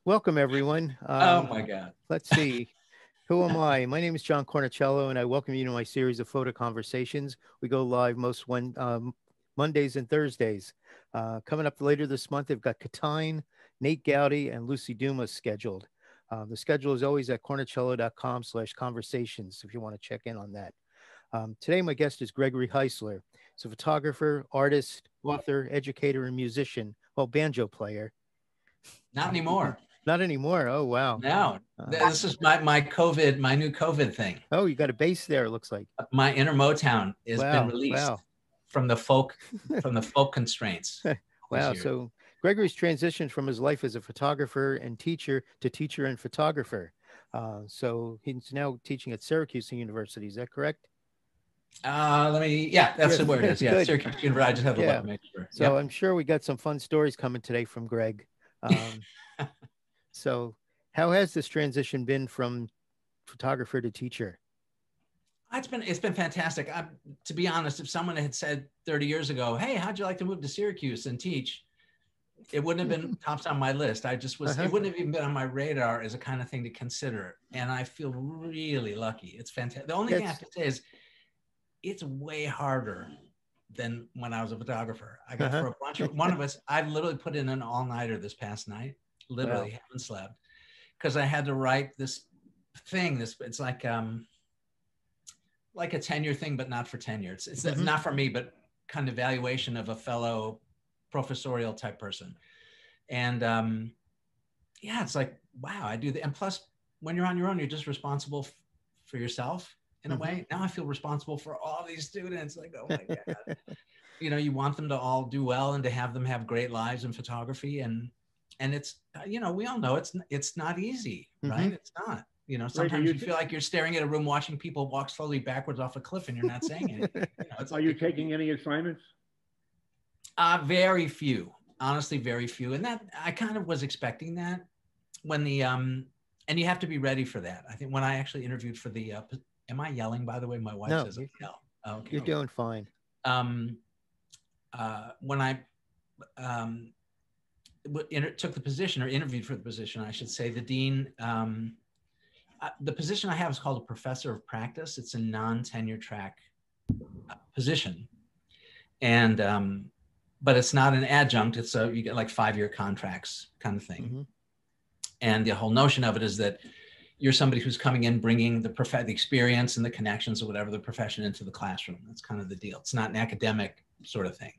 Welcome, everyone. Oh my God. Let's see. Who am I? My name is John Cornicello, and I welcome you to my series of photo conversations. We go live Mondays and Thursdays. Coming up later this month, I've got Katine, Nate Gowdy, and Lucy Dumas scheduled. The schedule is always at cornicello.com/conversations if you want to check in on that. Today, my guest is Gregory Heisler. He's a photographer, artist, author, educator, and musician, well, banjo player. Not anymore. Not anymore. Oh, wow. No, this is my new COVID thing. Oh, you got a bass there, it looks like. My inner Motown has been Wow. released Wow. from the folk constraints. Wow. So Gregory's transitioned from his life as a photographer and teacher to teacher and photographer. So he's now teaching at Syracuse University. Is that correct? That's where it is. Yeah, Syracuse University. I just have to look to make sure. So I'm sure we got some fun stories coming today from Greg. So how has this transition been from photographer to teacher? It's been fantastic. To be honest, if someone had said 30 years ago, "Hey, how'd you like to move to Syracuse and teach?" it wouldn't have been tops on my list. It wouldn't have even been on my radar as a kind of thing to consider. And I feel really lucky. It's fantastic. The only thing I have to say is it's way harder than when I was a photographer. I got for a bunch of one of us, I literally put in an all-nighter this past night, literally haven't slept, because I had to write this thing. It's like a tenure thing, but not for tenure. It's not for me, but kind of evaluation of a fellow professorial type person. And it's like, wow, I do that. And plus, when you're on your own, you're just responsible for yourself in a way. Now I feel responsible for all these students. Like, oh my God. You want them to all do well and to have them have great lives in photography. And it's, we all know it's not easy, right? It's not. Sometimes you feel like you're staring at a room watching people walk slowly backwards off a cliff and you're not saying anything. Are you taking any assignments? Very few, honestly, very few. And that I kind of was expecting that when and you have to be ready for that. I think when I actually interviewed for the, am I yelling, by the way? My wife says I yell. Oh, okay. You're doing fine. When I took the position or interviewed for the position, I should say, the dean, the position I have is called a professor of practice. It's a non-tenure track position. And, but it's not an adjunct. You get like 5-year contracts kind of thing. And the whole notion of it is that you're somebody who's coming in, bringing the experience and the connections or whatever the profession into the classroom. That's kind of the deal. It's not an academic sort of thing.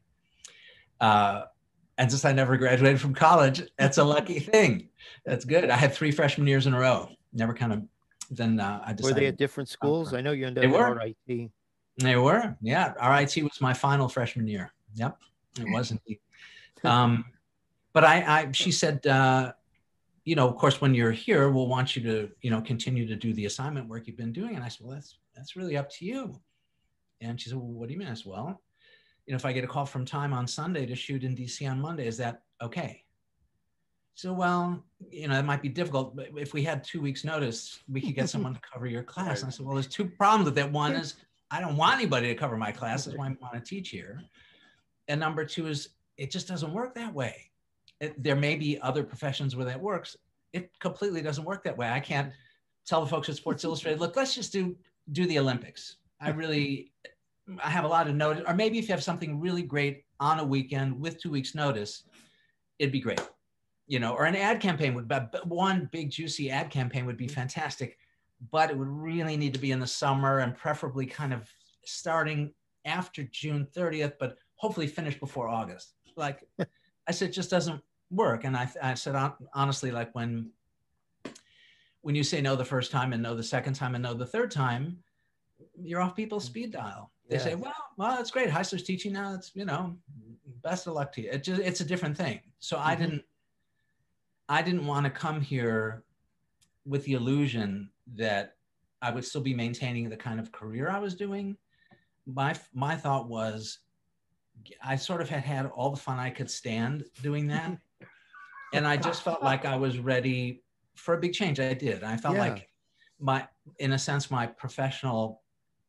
And since I never graduated from college, that's a lucky thing. That's good. I had 3 freshman years in a row. Never kind of, then I decided. Were they at different schools? I know you ended up at RIT. They were, yeah. RIT was my final freshman year. Yep, it was indeed. But she said, of course, when you're here, we'll want you to, continue to do the assignment work you've been doing. And I said, well, that's really up to you. And she said, well, what do you mean? I said, well, if I get a call from Time on Sunday to shoot in DC on Monday, is that okay? So, well, it might be difficult, but if we had 2 weeks notice, we could get someone to cover your class. And I said, well, there's 2 problems with that. One is I don't want anybody to cover my class. That's why I want to teach here. And number 2 is it just doesn't work that way. There may be other professions where that works. It completely doesn't work that way. I can't tell the folks at Sports Illustrated, look, let's just do the Olympics. I have a lot of notice, or maybe if you have something really great on a weekend with 2 weeks notice, it'd be great. Or an ad campaign one big juicy ad campaign would be fantastic, but it would really need to be in the summer and preferably kind of starting after June 30th, but hopefully finish before August. Like I said, it just doesn't work. And I said, honestly, like when you say no the first time and no the second time and no the third time, you're off people's speed dial. They say, well, that's great. Heisler's teaching now. It's, best of luck to you. It's a different thing. So I didn't want to come here with the illusion that I would still be maintaining the kind of career I was doing. My thought was, I sort of had all the fun I could stand doing that. And I just felt like I was ready for a big change. I did. I felt like in a sense, my professional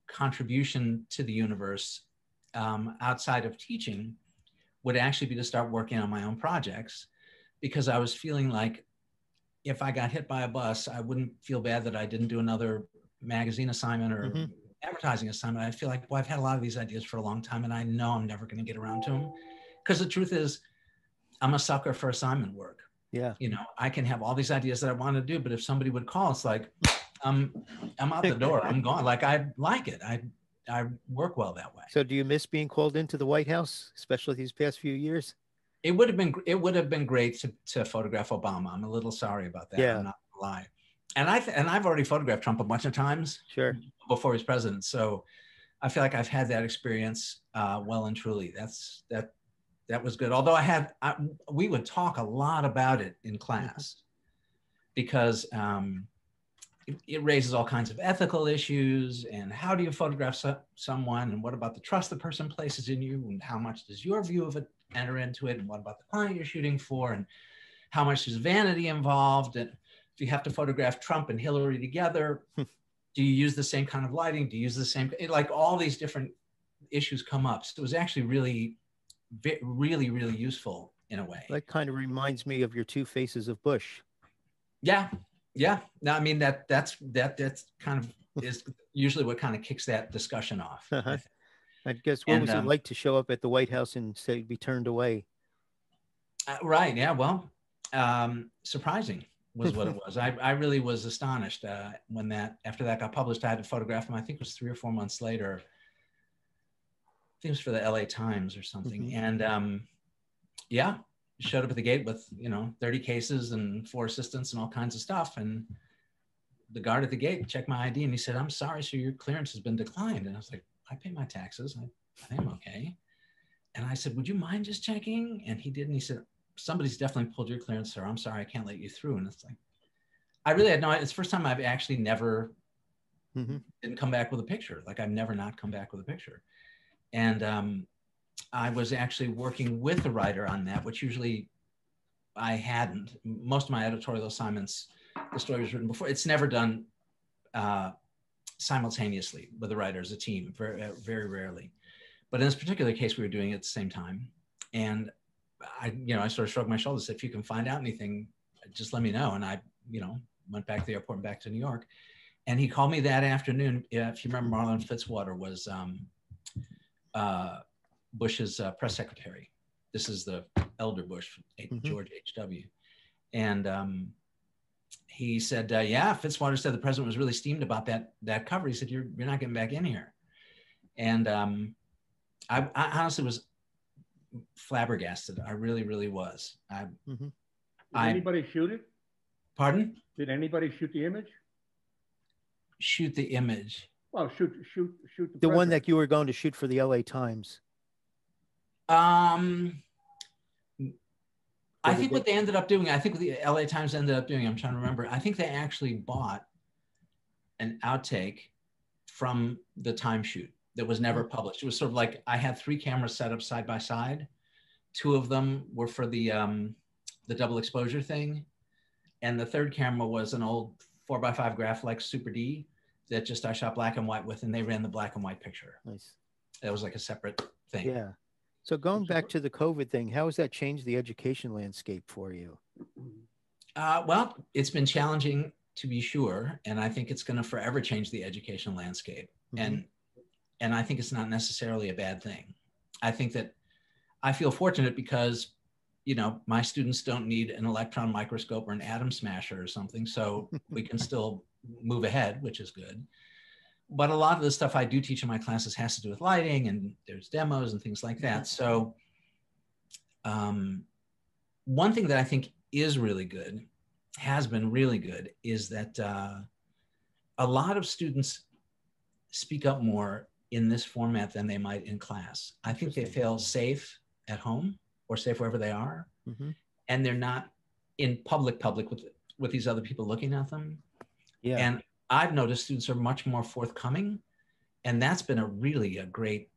contribution to the universe outside of teaching would actually be to start working on my own projects, because I was feeling like if I got hit by a bus, I wouldn't feel bad that I didn't do another magazine assignment or advertising assignment. I feel like, well, I've had a lot of these ideas for a long time and I know I'm never going to get around to them. Because the truth is, I'm a sucker for assignment work. Yeah. You know, I can have all these ideas that I want to do, but if somebody would call, it's like, I'm out the door. I'm gone. Like, I like it. I work well that way. So do you miss being called into the White House, especially these past few years? It would have been great to photograph Obama. I'm a little sorry about that. Yeah. I'm not gonna lie. And I've already photographed Trump a bunch of times. Sure. Before he was president. So I feel like I've had that experience well and truly. That was good. Although we would talk a lot about it in class because it raises all kinds of ethical issues. And how do you photograph someone? And what about the trust the person places in you? And how much does your view of it enter into it? And what about the client you're shooting for? And how much is vanity involved? And if you have to photograph Trump and Hillary together, do you use the same kind of lighting? Do you use the same, like all these different issues come up. So it was actually really, really useful in a way. That kind of reminds me of your two faces of Bush. Yeah. Yeah. No, I mean, that's kind of is usually what kind of kicks that discussion off. I guess, what was it like to show up at the White House and say, be turned away? Right. Yeah. Well, surprising was what it was. I really was astonished when after that got published. I had to photograph him. I think it was 3 or 4 months later. I think it was for the LA Times or something. And yeah, showed up at the gate with 30 cases and 4 assistants and all kinds of stuff. And the guard at the gate checked my ID and he said, "I'm sorry, sir, your clearance has been declined." And I was like, "I pay my taxes. I am okay." And I said, "Would you mind just checking?" And he did. And he said, "Somebody's definitely pulled your clearance, sir. I'm sorry, I can't let you through." And it's like, I really had it's the first time I've actually never didn't come back with a picture. Like, I've never not come back with a picture. And I was actually working with a writer on that, which usually I hadn't. Most of my editorial assignments, the story was written before. It's never done simultaneously with the writer as a team, very rarely. But in this particular case, we were doing it at the same time. And I sort of shrugged my shoulders, said, "If you can find out anything, just let me know." And I, went back to the airport and back to New York. And he called me that afternoon. If you remember, Marlon Fitzwater was Bush's press secretary. This is the elder Bush, George H.W. And he said, "Yeah, Fitzwater said the president was really steamed about that cover." He said, "You're not getting back in here." And I honestly was flabbergasted. I really was. Did anybody shoot it? Pardon? Did anybody shoot the image? Shoot the image. Well, shoot the one that you were going to shoot for the LA Times. I think what they ended up doing, I think what the LA Times ended up doing, I'm trying to remember, I think they actually bought an outtake from the time shoot that was never published. It was sort of like, I had 3 cameras set up side by side. 2 of them were for the double exposure thing. And the 3rd camera was an old 4x5 Graph-like Super D that just I shot black and white with, and they ran the black and white picture. Nice. That was like a separate thing. Yeah. So going back to the COVID thing, how has that changed the education landscape for you? Well, it's been challenging, to be sure. And I think it's going to forever change the education landscape. And I think it's not necessarily a bad thing. I think that I feel fortunate because, my students don't need an electron microscope or an atom smasher or something. So we can still move ahead, which is good. But a lot of the stuff I do teach in my classes has to do with lighting, and there's demos and things like that. So one thing that I think is really good, has been really good, is that a lot of students speak up more in this format than they might in class. I think they feel safe at home or safe wherever they are. And they're not in public with these other people looking at them. Yeah. And I've noticed students are much more forthcoming, and that's been a great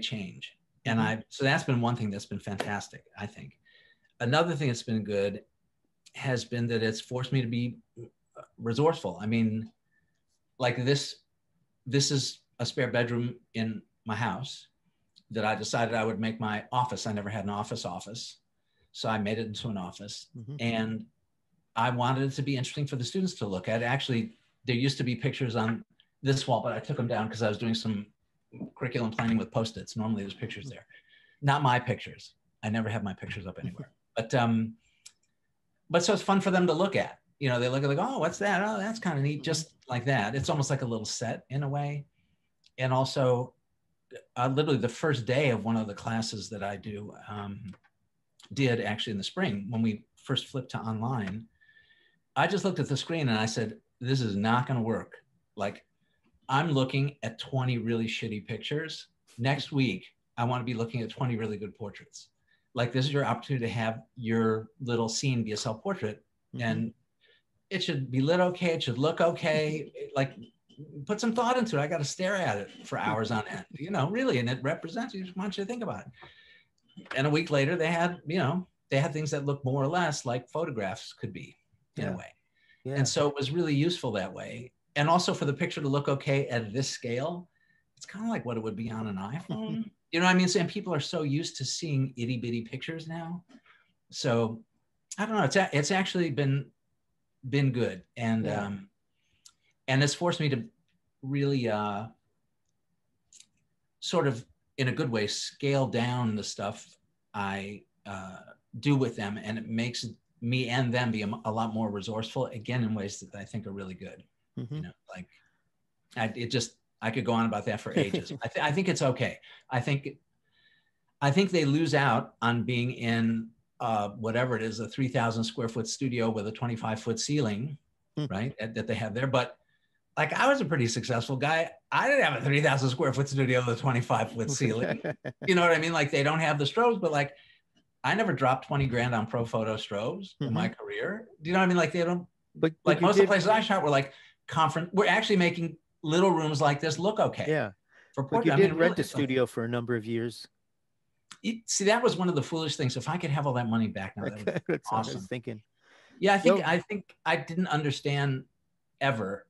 change. And so that's been one thing that's been fantastic, I think. Another thing that's been good has been that it's forced me to be resourceful. I mean, like this is a spare bedroom in my house that I decided I would make my office. I never had an office. So I made it into an office. And I wanted it to be interesting for the students to look at. Actually, there used to be pictures on this wall, but I took them down because I was doing some curriculum planning with Post-its. Normally there's pictures there. Not my pictures. I never have my pictures up anywhere. But so it's fun for them to look at. You know, they look at like, oh, what's that? Oh, that's kind of neat. Just like that. It's almost like a little set in a way. And also, literally the first day of one of the classes that I did actually in the spring, when we first flipped to online, I just looked at the screen and I said, this is not going to work. Like, I'm looking at 20 really shitty pictures. Next week, I want to be looking at 20 really good portraits. Like, this is your opportunity to have your little scene be a self-portrait. And it should be lit okay. It should look okay. Like, put some thought into it. I got to stare at it for hours on end, you know, really. And it represents you. Just want you to think about it. And a week later, they had, you know, they had things that looked more or less like photographs could be in a way. And so it was really useful that way. And also for the picture to look okay at this scale, it's kind of like what it would be on an iPhone. You know what I mean? And people are so used to seeing itty bitty pictures now. So I don't know. It's actually been good. And and it's forced me to really sort of, in a good way, scale down the stuff I do with them. And it makes me and them be a lot more resourceful, again, in ways that I think are really good. You know, like I could go on about that for ages. I think it's okay. I think they lose out on being in whatever it is, a 3,000 square foot studio with a 25-foot ceiling, right? That they have there. But like, I was a pretty successful guy. I didn't have a 3,000 square foot studio with a 25-foot ceiling. You know what I mean? Like, they don't have the strobes, but like, I never dropped 20 grand on pro photo strobes in my career. Do you know what I mean? Like, they don't, but like most of the places I shot were like we're actually making little rooms like this look okay. Yeah. For portrait. You did rent a studio for a number of years. See, that was one of the foolish things. If I could have all that money back now, that would be That's awesome. what I was thinking. Yeah, I think I didn't understand ever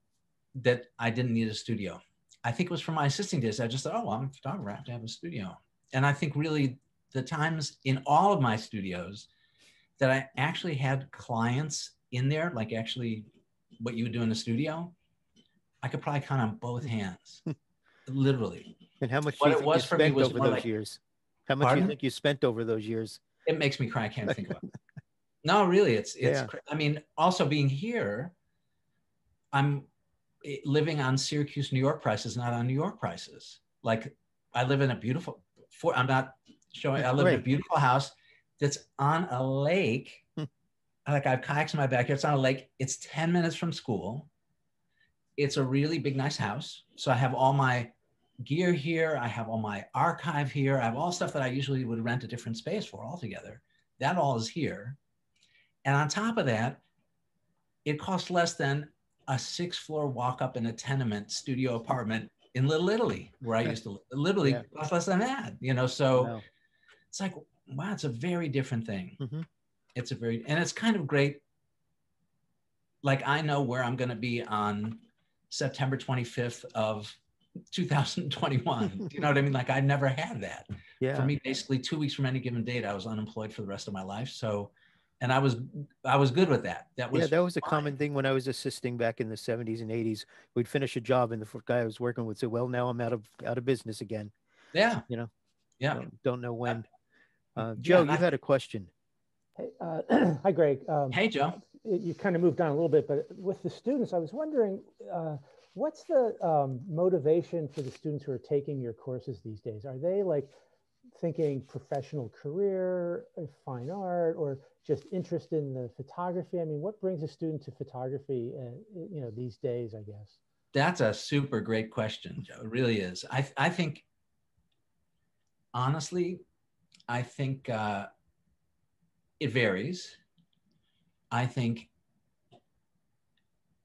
that I didn't need a studio. I think it was from my assisting days. I just thought, oh, I'm a photographer, I have to have a studio. And I think really the times in all of my studios that I actually had clients in there, like actually what you would do in a studio, I could probably count on both hands, literally. And how much do you think you spent over those years? How much do you think you spent over those years? It makes me cry. I can't think about it. No, really, it's. I mean, also being here, I'm living on Syracuse, New York prices, not on New York prices. Like, I live in a beautiful. I'm not showing. I live in a beautiful house that's on a lake. Like, I have kayaks in my backyard. It's on a lake. It's 10 minutes from school. It's a really big, nice house. So I have all my gear here. I have all my archive here. I have all stuff that I usually would rent a different space for altogether. That all is here. And on top of that, it costs less than a 6th-floor walk-up in a tenement studio apartment in Little Italy, where I used to live. Literally costs less than that, you know? So it's like, wow, it's a very different thing. It's and it's kind of great. Like, I know where I'm going to be on September 25th of 2021. You know what I mean? Like, I never had that. For me, basically 2 weeks from any given date, I was unemployed for the rest of my life. So, and I was good with that. That was a common thing when I was assisting back in the 70s and 80s. We'd finish a job and the guy I was working with said, well, now I'm out of business again. Yeah. You know? Yeah. Don't know when. Joe, you had a question. Hey, hi, Greg. Hey, Joe. You kind of moved on a little bit, but with the students, I was wondering, what's the motivation for the students who are taking your courses these days? Are they like thinking professional career, fine art, or just interest in the photography? I mean, what brings a student to photography, you know, these days, I guess? That's a super great question, Joe. It really is. I think, honestly, I think it varies. I think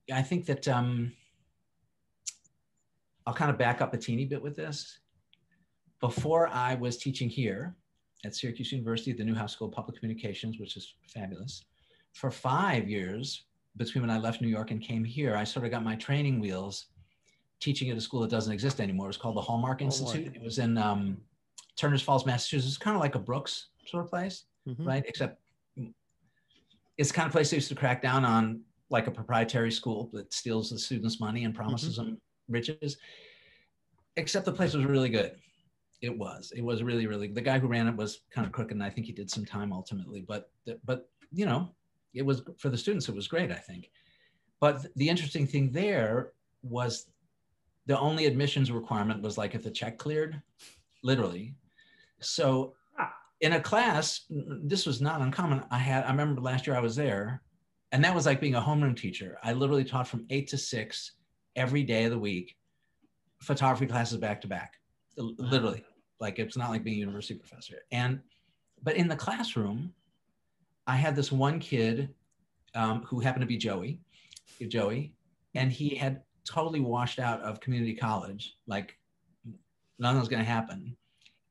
that I'll kind of back up a teeny bit with this. Before I was teaching here at Syracuse University, the Newhouse School of Public Communications, which is fabulous, for 5 years, between when I left New York and came here, I sort of got my training wheels teaching at a school that doesn't exist anymore. It was called the Hallmark Institute. It was in Turners Falls, Massachusetts. It's kind of like a Brooks sort of place, right? Except it's the kind of place they used to crack down on, like a proprietary school that steals the students' money and promises them riches. Except the place was really good. It was really, really, the guy who ran it was kind of crooked, and I think he did some time ultimately, but you know, it was, for the students, it was great, I think. But the interesting thing there was the only admissions requirement was like if the check cleared, literally. So in a class, this was not uncommon. I remember last year I was there, and that was like being a homeroom teacher. I literally taught from 8 to 6 every day of the week, photography classes back to back, literally. Like, it's not like being a university professor. But in the classroom, I had this one kid who happened to be Joey, and he had totally washed out of community college. Like, nothing was going to happen.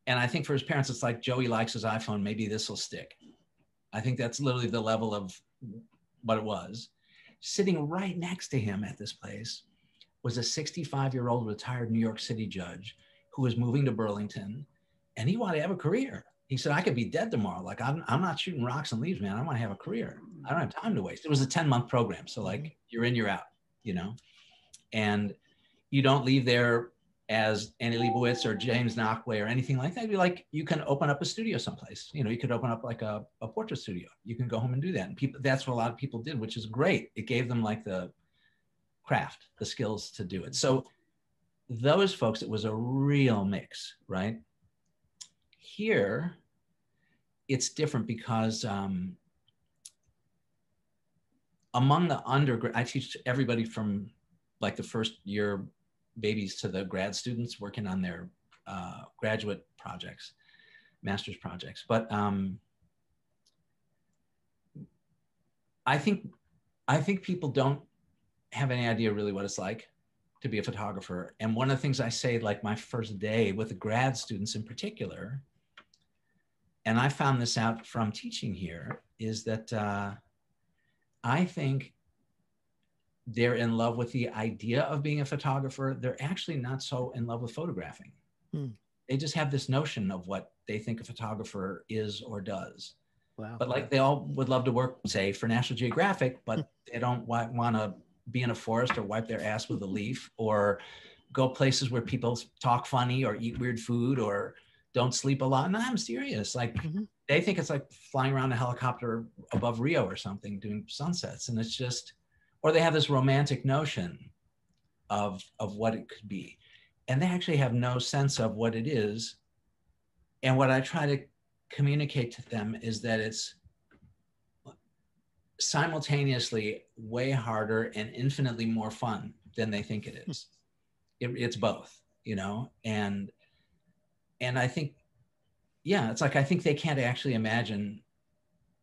And I think for his parents, it's like, Joey likes his iPhone, maybe this will stick. I think that's literally the level of what it was. Sitting right next to him at this place was a 65-year-old retired New York City judge who was moving to Burlington, and he wanted to have a career. He said, I could be dead tomorrow. Like, I'm not shooting rocks and leaves, man. I want to have a career. I don't have time to waste. It was a 10-month program. So like, you're in, you're out, you know, and you don't leave there as Annie Leibovitz or James Knockway or anything like that. You're like, you can open up a studio someplace. You know, you could open up like a portrait studio. You can go home and do that. And people, that's what a lot of people did, which is great. It gave them like the craft, the skills to do it. So those folks, it was a real mix, right? Here, it's different because among the undergrad, I teach everybody from like the first year babies to the grad students working on their graduate projects, master's projects. But I think people don't have any idea really what it's like to be a photographer. And one of the things I say, like my first day with the grad students in particular, and I found this out from teaching here, is that I think they're in love with the idea of being a photographer. They're actually not so in love with photographing. They just have this notion of what they think a photographer is or does. Wow. But like, they all would love to work, say, for National Geographic, but they don't want to be in a forest or wipe their ass with a leaf or go places where people talk funny or eat weird food or don't sleep a lot. No, I'm serious. Like, they think it's like flying around a helicopter above Rio or something, doing sunsets. And it's just, or they have this romantic notion of what it could be. And they actually have no sense of what it is. And what I try to communicate to them is that it's simultaneously way harder and infinitely more fun than they think it is. It's both, you know? And I think, yeah, it's like, I think they can't actually imagine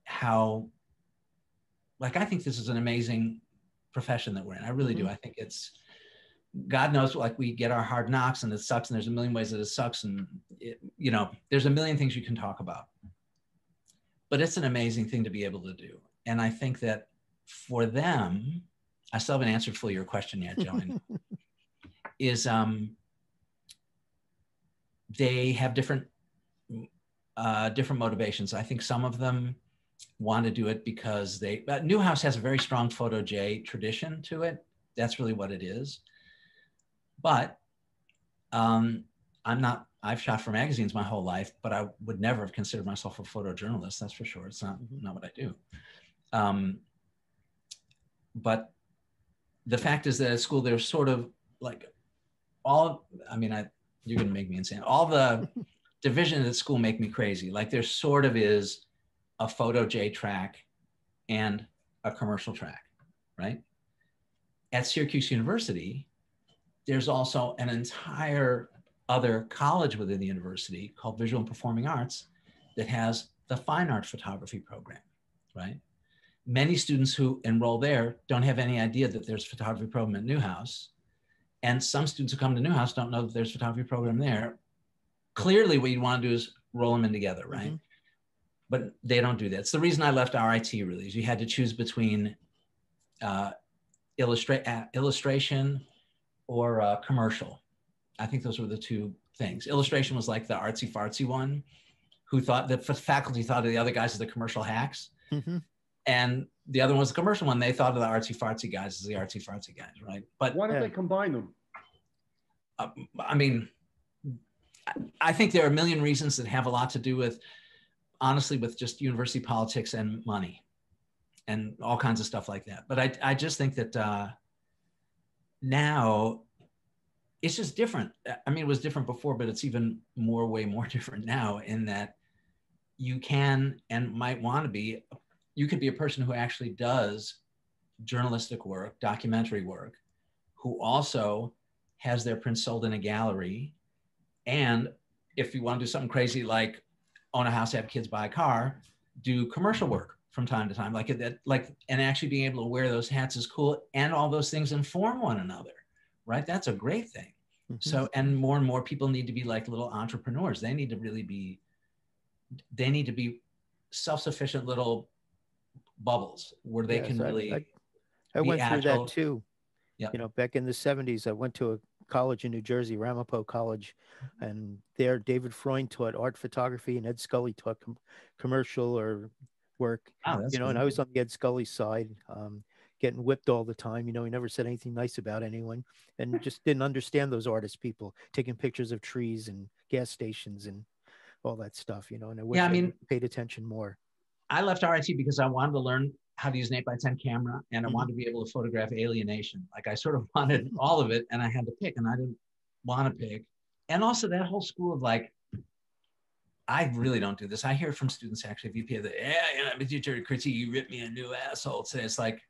how, like, I think this is an amazing profession that we're in. I really do. I think it's, God knows, like, we get our hard knocks and it sucks, and there's a million ways that it sucks, and you know, there's a million things you can talk about, but it's an amazing thing to be able to do. And I think that for them, I still haven't answered fully your question yet, Joan, is they have different motivations. I think some of them want to do it because Newhouse has a very strong Photo J tradition to it. That's really what it is. But I've shot for magazines my whole life, but I would never have considered myself a photojournalist. That's for sure. It's not what I do. But the fact is that at school, there's sort of like you're going to make me insane. All the divisions at school make me crazy. Like, there sort of is a Photo J track and a commercial track, right? At Syracuse University, there's also an entire other college within the university called Visual and Performing Arts that has the fine art photography program, right? Many students who enroll there don't have any idea that there's a photography program at Newhouse. And some students who come to Newhouse don't know that there's a photography program there. Clearly, what you want to do is roll them in together, right? But they don't do that. It's the reason I left RIT, really, is you had to choose between illustration or commercial. I think those were the two things. Illustration was like the artsy-fartsy one, who thought, the faculty thought of the other guys as the commercial hacks. And And the other one was the commercial one. They thought of the artsy fartsy guys as the artsy fartsy guys, right? But why don't they combine them? I mean, I think there are a million reasons that have a lot to do with, honestly, with just university politics and money and all kinds of stuff like that. But I just think that now it's just different. I mean, it was different before, but it's even way more different now in that you can and might want to be, you could be a person who actually does journalistic work, documentary work, who also has their prints sold in a gallery. And if you want to do something crazy like own a house, have kids, buy a car, do commercial work from time to time, like that, and actually being able to wear those hats is cool. And all those things inform one another, right? That's a great thing. Mm-hmm. So, and more people need to be like little entrepreneurs. They need to really be, self-sufficient little bubbles where they can really I went through agile. that too. Yep. You know, back in the 70s, I went to a college in New Jersey, Ramapo College, and there David Freund taught art photography and Ed Scully taught commercial or work. Oh, that's and I was on the Ed Scully side, getting whipped all the time. He never said anything nice about anyone, and just didn't understand those artist people taking pictures of trees and gas stations and all that stuff. And I wish I paid attention more. I left RIT because I wanted to learn how to use an 8x10 camera, and I wanted to be able to photograph alienation. Like I sort of wanted all of it, and I had to pick, and I didn't want to pick. And also that whole school of like, I really don't do this. I hear from students actually, VP of the, I'm a teacher critique, you ripped me a new asshole today. It's like,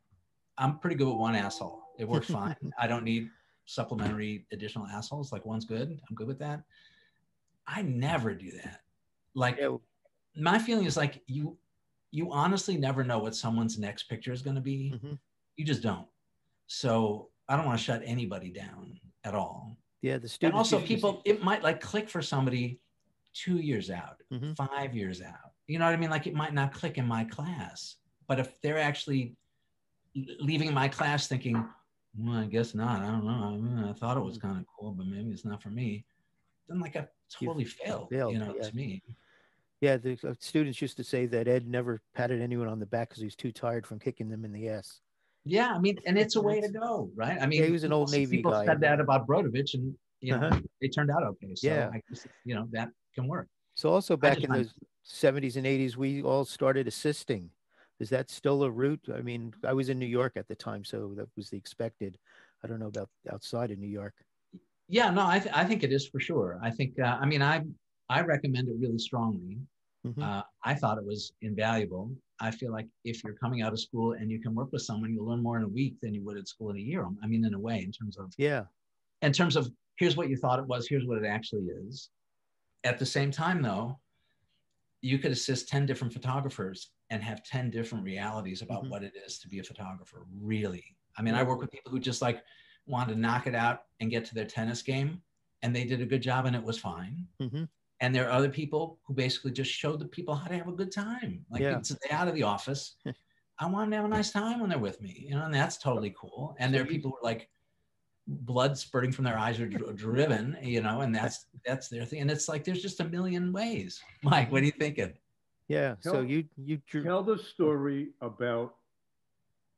I'm pretty good with one asshole. It works fine. I don't need supplementary additional assholes. Like one's good. I'm good with that. I never do that. Like my feeling is like you honestly never know what someone's next picture is going to be. Mm-hmm. You just don't. So I don't want to shut anybody down at all. Yeah, the students. And also people, it might like click for somebody 2 years out, 5 years out. You know what I mean? Like it might not click in my class, but if they're actually leaving my class thinking, well, I guess not. I don't know. I thought it was kind of cool, but maybe it's not for me. Then like I totally failed, to me. Yeah, the students used to say that Ed never patted anyone on the back because he was too tired from kicking them in the ass. Yeah, I mean, and it's a way to go, right? I mean, he was an old Navy guy. People said that about Brodovich, and they turned out okay. So I guess, that can work. So also back in the 70s and 80s, we all started assisting. Is that still a route? I mean, I was in New York at the time, so that was the expected. I don't know about outside of New York. Yeah, no, I think it is for sure. I think, I recommend it really strongly. Mm-hmm. I thought it was invaluable. I feel like if you're coming out of school and you can work with someone, you'll learn more in a week than you would at school in a year. I mean, in a way, in terms of here's what you thought it was, here's what it actually is. At the same time, though, you could assist 10 different photographers and have 10 different realities about what it is to be a photographer, really. I mean, I work with people who just like wanted to knock it out and get to their tennis game, and they did a good job and it was fine. Mm-hmm. And there are other people who basically just showed the people how to have a good time. Like it's a day out of the office. I want them to have a nice time when they're with me, and that's totally cool. And there are people who are like blood spurting from their eyes are driven, and that's their thing. And it's like, there's just a million ways. Mike, what are you thinking? Yeah. So you tell the story about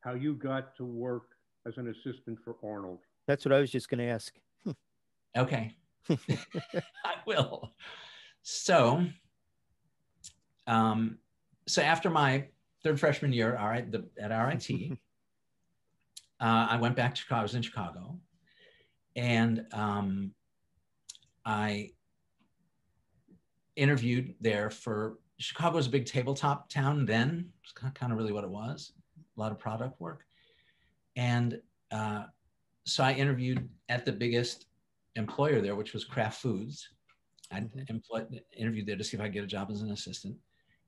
how you got to work as an assistant for Arnold. That's what I was just going to ask. Okay. I will. So after my third freshman year, at RIT, I went back to Chicago. I was in Chicago, and I interviewed there for Chicago was a big tabletop town then. It's kind of really what it was. A lot of product work, and so I interviewed at the biggest employer there, which was Kraft Foods. I interviewed there to see if I could get a job as an assistant.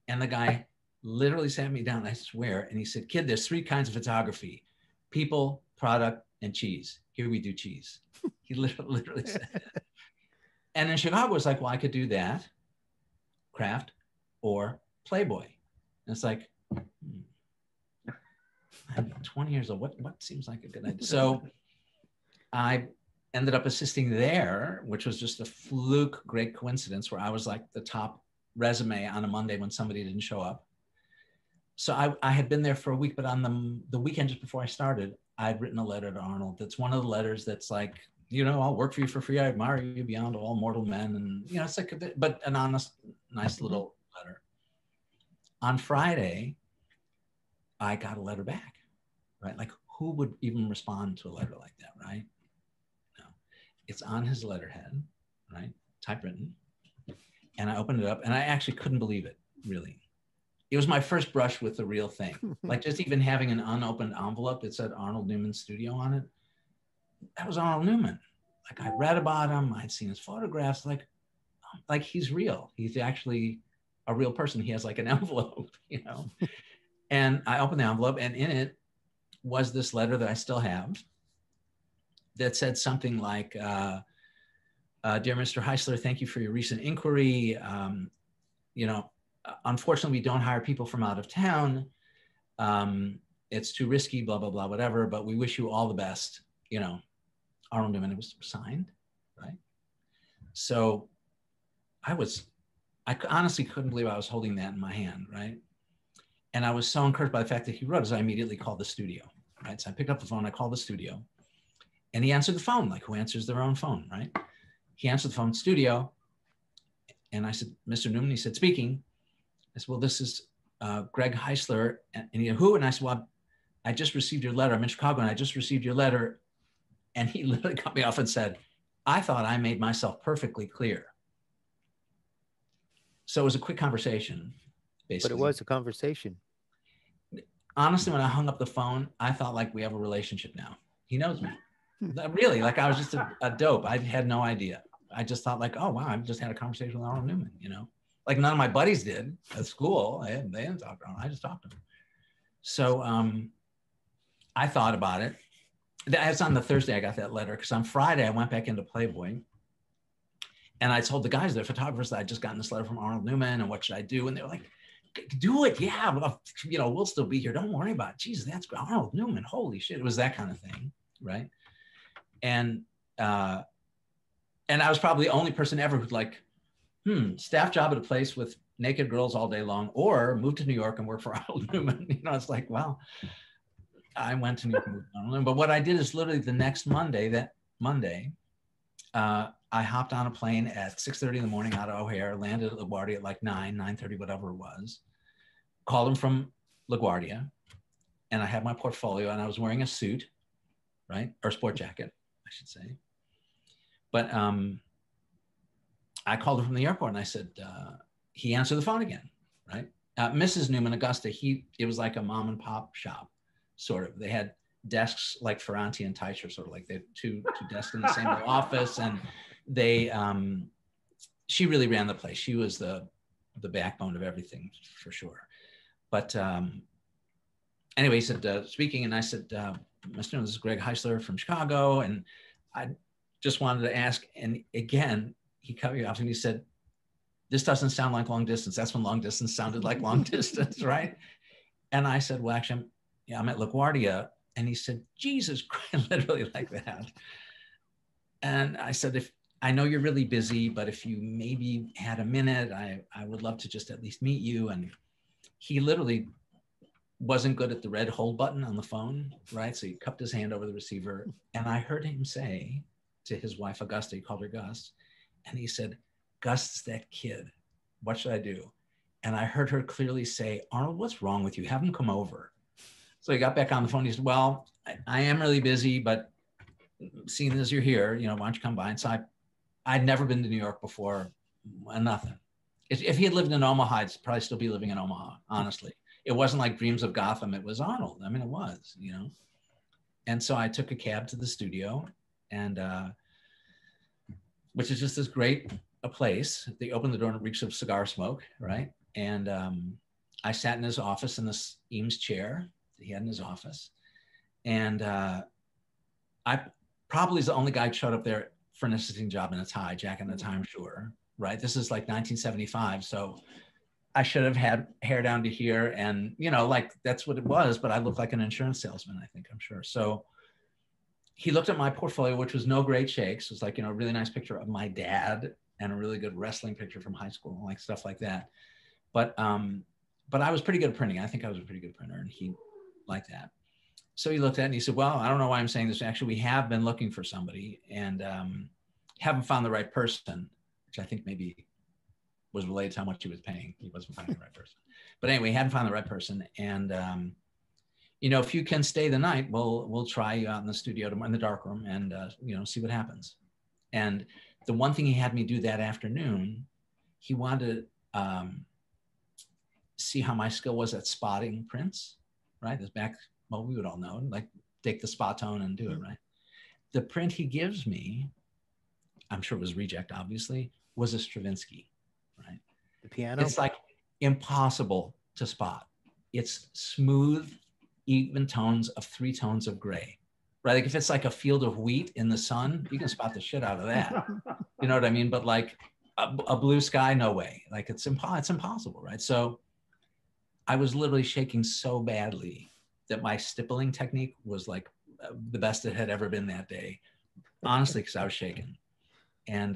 And the guy literally sat me down, I swear, and he said, "Kid, there's 3 kinds of photography: people, product, and cheese. Here we do cheese." He literally said that. And in Chicago, it was like, well, I could do that, Kraft, or Playboy. And it's like, I'm 20 years old. What seems like a good idea? So I ended up assisting there, which was just a fluke, great coincidence, where I was like the top resume on a Monday when somebody didn't show up. so I had been there for a week, but on the weekend just before I started, I'd written a letter to Arnold. That's one of the letters that's like, you know, I'll work for you for free. I admire you beyond all mortal men. And, you know, it's like, but an honest, nice little letter. On Friday, I got a letter back, right? Like, who would even respond to a letter like that, right? No, it's on his letterhead, right? Typewritten. And I opened it up and I actually couldn't believe it, really. It was my first brush with the real thing. Like just even having an unopened envelope that said Arnold Newman Studio on it. That was Arnold Newman. Like I read about him, I'd seen his photographs, like he's real. He's actually a real person. He has like an envelope, you know? And I opened the envelope and in it was this letter that I still have that said something like, dear Mr. Heisler, thank you for your recent inquiry. You know, unfortunately, we don't hire people from out of town. It's too risky, blah, blah, blah, whatever, but we wish you all the best. You know, Arnold Newman, it was signed, right? So I honestly couldn't believe I was holding that in my hand, right? And I was so encouraged by the fact that he wrote, as I immediately called the studio, right? So I picked up the phone, I called the studio, and he answered the phone, like who answers their own phone, right? He answered the phone, studio, and I said, Mr. Newman, he said, speaking. I said, well, this is Greg Heisler. And he said, who? And I said, well, I just received your letter. I'm in Chicago and I just received your letter. And he literally cut me off and said, I thought I made myself perfectly clear. So it was a quick conversation, basically. But it was a conversation. Honestly, when I hung up the phone, I thought like we have a relationship now. He knows me. Really, like I was just a dope. I had no idea. I just thought like, oh, wow, I just had a conversation with Arnold Newman, you know? Like none of my buddies did at school. They didn't talk to him. I just talked to him. So I thought about it. That's on the Thursday I got that letter because on Friday I went back into Playboy and I told the guys, the photographers, that I'd just gotten this letter from Arnold Newman and what should I do? And they were like, do it. Yeah, well, you know, we'll still be here. Don't worry about it. Jesus, that's Arnold Newman. Holy shit. It was that kind of thing, right? And I was probably the only person ever who'd like, staff job at a place with naked girls all day long, or move to New York and work for Arnold Newman. You know, it's like, well, I went to New York and moved to Arnold Newman. But what I did is literally the next Monday, I hopped on a plane at 6:30 in the morning out of O'Hare, landed at LaGuardia at like 9:30, whatever it was, called him from LaGuardia, and I had my portfolio and I was wearing a suit, right? Or sport jacket, I should say. But I called him from the airport and I said, he answered the phone again, right? Mrs. Newman, Augusta, it was like a mom and pop shop, sort of. They had desks like Ferranti and Teicher, sort of like they had two desks in the same office. And she really ran the place. She was the backbone of everything for sure. But anyway, he said, speaking, and I said, Mr. Newman, this is Greg Heisler from Chicago. And I just wanted to ask, and again, he cut me off and he said, this doesn't sound like long distance. That's when long distance sounded like long distance, right? And I said, well, actually, I'm at LaGuardia. And he said, Jesus Christ, literally like that. And I said, if I know you're really busy, but if you maybe had a minute, I would love to just at least meet you. And he literally wasn't good at the red hold button on the phone, right? So he cupped his hand over the receiver. And I heard him say to his wife, Augusta, he called her Gus, and he said, Gus's that kid. What should I do? And I heard her clearly say, Arnold, what's wrong with you? Have him come over. So he got back on the phone. He said, well, I am really busy, but seeing as you're here, you know, why don't you come by? And so I'd never been to New York before, nothing. If he had lived in Omaha, I'd probably still be living in Omaha, honestly. It wasn't like Dreams of Gotham. It was Arnold. I mean, it was, you know. And so I took a cab to the studio, and which is just this great a place. They opened the door and it reeks of cigar smoke, right? And I sat in his office in this Eames chair that he had in his office. And I probably was the only guy who showed up there for an assisting job in a tie, jacket and a tie, I'm sure, right? This is like 1975. So I should have had hair down to here and, you know, like that's what it was, but I looked like an insurance salesman, I think, I'm sure. So he looked at my portfolio, which was no great shakes. It was like, you know, a really nice picture of my dad and a really good wrestling picture from high school, like stuff like that. But but I was pretty good at printing. I think I was a pretty good printer, and he liked that. So he looked at it and he said, well, I don't know why I'm saying this. Actually, we have been looking for somebody and haven't found the right person, which I think maybe was related to how much he was paying. He wasn't finding the right person. But anyway, he hadn't found the right person. And, you know, if you can stay the night, we'll try you out in the studio in the dark room and, you know, see what happens. And the one thing he had me do that afternoon, he wanted to see how my skill was at spotting prints, right? This back, well, we would all know, like take the spot tone and do it, right? The print he gives me, I'm sure it was reject, obviously, was a Stravinsky, right? The piano? It's like impossible to spot. It's smooth, even tones of 3 tones of gray, right? Like if it's like a field of wheat in the sun, you can spot the shit out of that. You know what I mean? But like a blue sky, no way. Like it's impossible, right? So I was literally shaking so badly that my stippling technique was like the best it had ever been that day, honestly, because I was shaking. And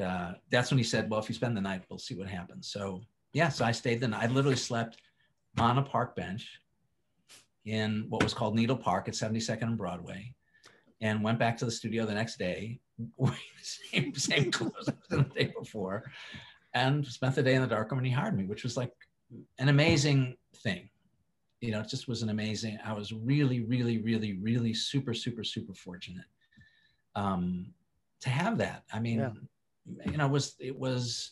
that's when he said, well, if you spend the night, we'll see what happens. So yeah, so I stayed the night. I literally slept on a park bench in what was called Needle Park at 72nd and Broadway, and went back to the studio the next day, same clothes as the day before, and spent the day in the darkroom, and he hired me, which was like an amazing thing. You know, it just was an amazing, I was really, really, really, really super, super, super fortunate to have that. I mean, yeah. You know, it was,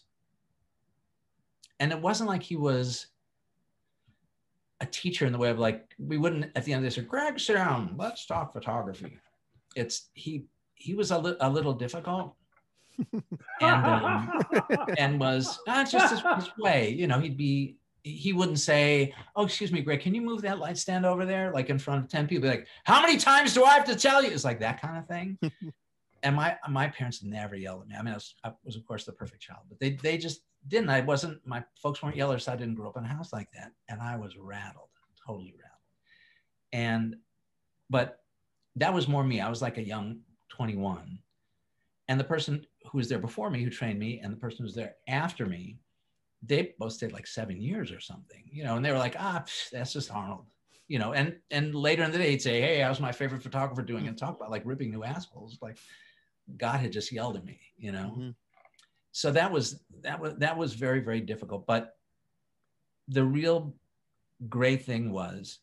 and it wasn't like he was a teacher in the way of like, we wouldn't at the end of this say, Greg, sit down, let's talk photography. It's, he was a little difficult and was just his way, you know, he wouldn't say, oh, excuse me, Greg, can you move that light stand over there? Like in front of 10 people, like, how many times do I have to tell you? It's like that kind of thing. And my parents never yelled at me. I mean, I was of course the perfect child, but they just didn't. My folks weren't yellers, so I didn't grow up in a house like that. And I was rattled, totally rattled. But that was more me. I was like a young 21. And the person who was there before me, who trained me, and the person who was there after me, they both stayed like 7 years or something, you know, and they were like, that's just Arnold, you know, and later in the day, he'd say, hey, how's my favorite photographer doing? And talk about like ripping new assholes, like God had just yelled at me, you know? Mm-hmm. So that was very, very difficult. But the real great thing was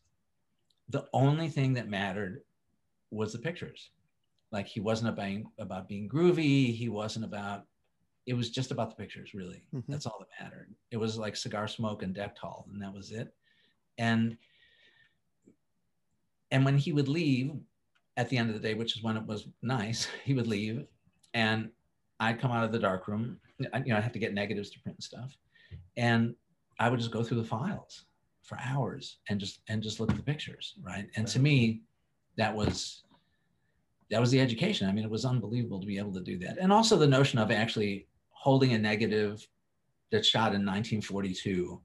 the only thing that mattered was the pictures. Like he wasn't about being groovy. He wasn't about, it was just about the pictures, really. Mm-hmm. That's all that mattered. It was like cigar smoke and deck tall, and that was it. And when he would leave at the end of the day, which is when it was nice, he would leave, and I'd come out of the dark room. You know, I'd have to get negatives to print and stuff, and I would just go through the files for hours and just look at the pictures, right? And to me, that was the education. I mean, it was unbelievable to be able to do that, and also the notion of actually holding a negative that's shot in 1942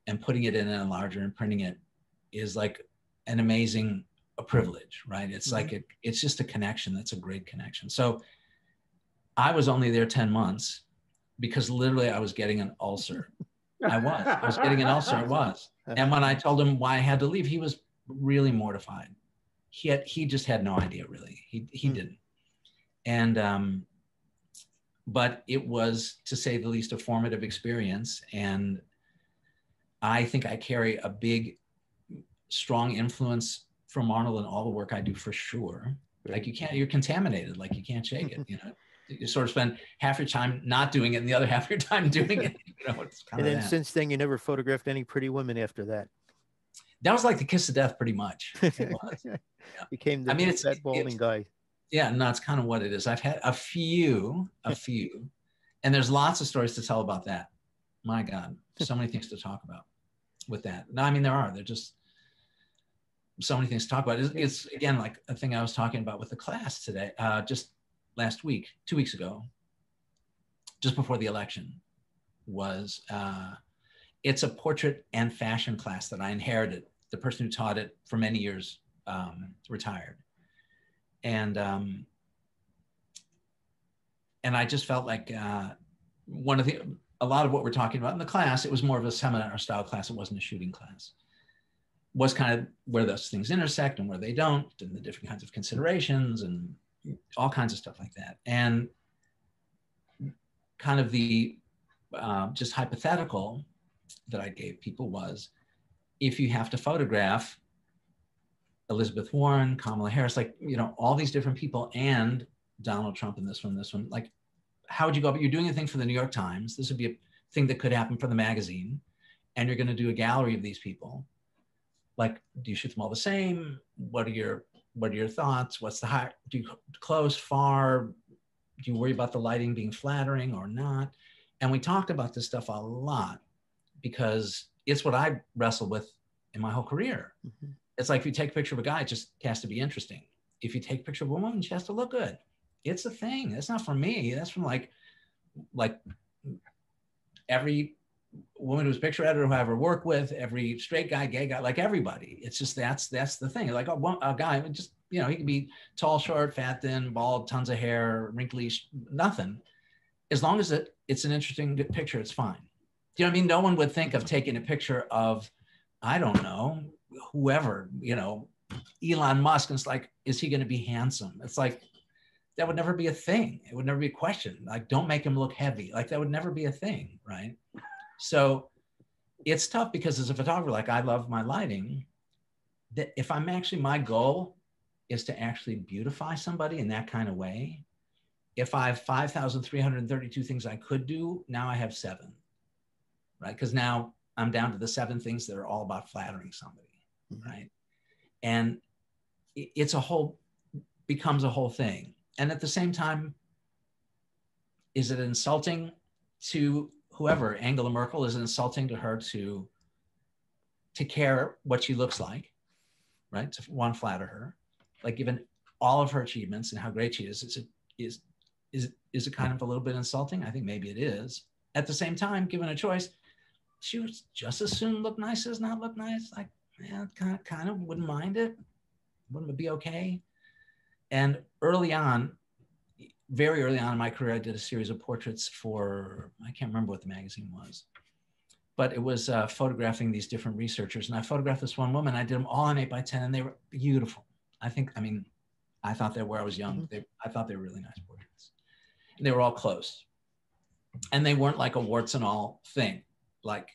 and putting it in a enlarger and printing it is like an amazing privilege, right? It's mm-hmm. like it's just a connection. That's a great connection. So I was only there 10 months because literally I was getting an ulcer. I was getting an ulcer. I was. And when I told him why I had to leave, he was really mortified. He just had no idea, really. He didn't. And but it was, to say the least, a formative experience. And I think I carry a big, strong influence from Arnold in all the work I do, for sure. Like you're contaminated, like you can't shake it, you know. You sort of spend half your time not doing it and the other half your time doing it. You know, it's kind and of then that. Since then, you never photographed any pretty women after that. That was like the kiss of death, pretty much. It was. Yeah. Became the fat balding guy. Yeah, no, it's kind of what it is. I've had a few, and there's lots of stories to tell about that. My God, so many things to talk about with that. No, I mean, there just so many things to talk about. It's again, like a thing I was talking about with the class today, just last week, 2 weeks ago, just before the election, was it's a portrait and fashion class that I inherited. The person who taught it for many years retired. And I just felt like one of the a lot of what we're talking about in the class, it was more of a seminar style class. It wasn't a shooting class. Was kind of where those things intersect and where they don't, and the different kinds of considerations and all kinds of stuff like that. And kind of the just hypothetical that I gave people was, if you have to photograph Elizabeth Warren, Kamala Harris, like, you know, all these different people, and Donald Trump and this one, like, how would you go? But you're doing a thing for the New York Times. This would be a thing that could happen for the magazine. And you're going to do a gallery of these people. Like, do you shoot them all the same? What are your thoughts? What's the high? Do you close, far? Do you worry about the lighting being flattering or not? And we talked about this stuff a lot because it's what I wrestle with in my whole career. Mm-hmm. It's like, if you take a picture of a guy, it just has to be interesting. If you take a picture of a woman, she has to look good. It's a thing. That's not from me. That's from like every woman who's picture editor who I ever work with, every straight guy, gay guy, like everybody. It's just, that's the thing. Like a guy, just, you know, he can be tall, short, fat, thin, bald, tons of hair, wrinkly, nothing. As long as it's an interesting picture, it's fine. Do you know what I mean? No one would think of taking a picture of, I don't know, whoever, you know, Elon Musk. And it's like, is he going to be handsome? It's like, that would never be a thing. It would never be a question. Like, don't make him look heavy. Like, that would never be a thing, right? So it's tough because as a photographer, like, I love my lighting, that if I'm actually, my goal is to actually beautify somebody in that kind of way. If I have 5,332 things I could do, now I have 7, right? Because now I'm down to the 7 things that are all about flattering somebody, right? And it's becomes a whole thing. And at the same time, is it insulting to whoever, Angela Merkel, is it insulting to her to care what she looks like, right? To want to flatter her, like, given all of her achievements and how great she is, is it kind of a little bit insulting? I think maybe it is. At the same time, given a choice, she would just as soon look nice as not look nice. Like, yeah, kind of wouldn't mind it. Wouldn't it be okay? And early on, very early on in my career, I did a series of portraits for, I can't remember what the magazine was, but it was photographing these different researchers. And I photographed this one woman. I did them all on 8x10, and they were beautiful. I thought they were, I was young. I thought they were really nice portraits. And they were all close. And they weren't like a warts and all thing. Like,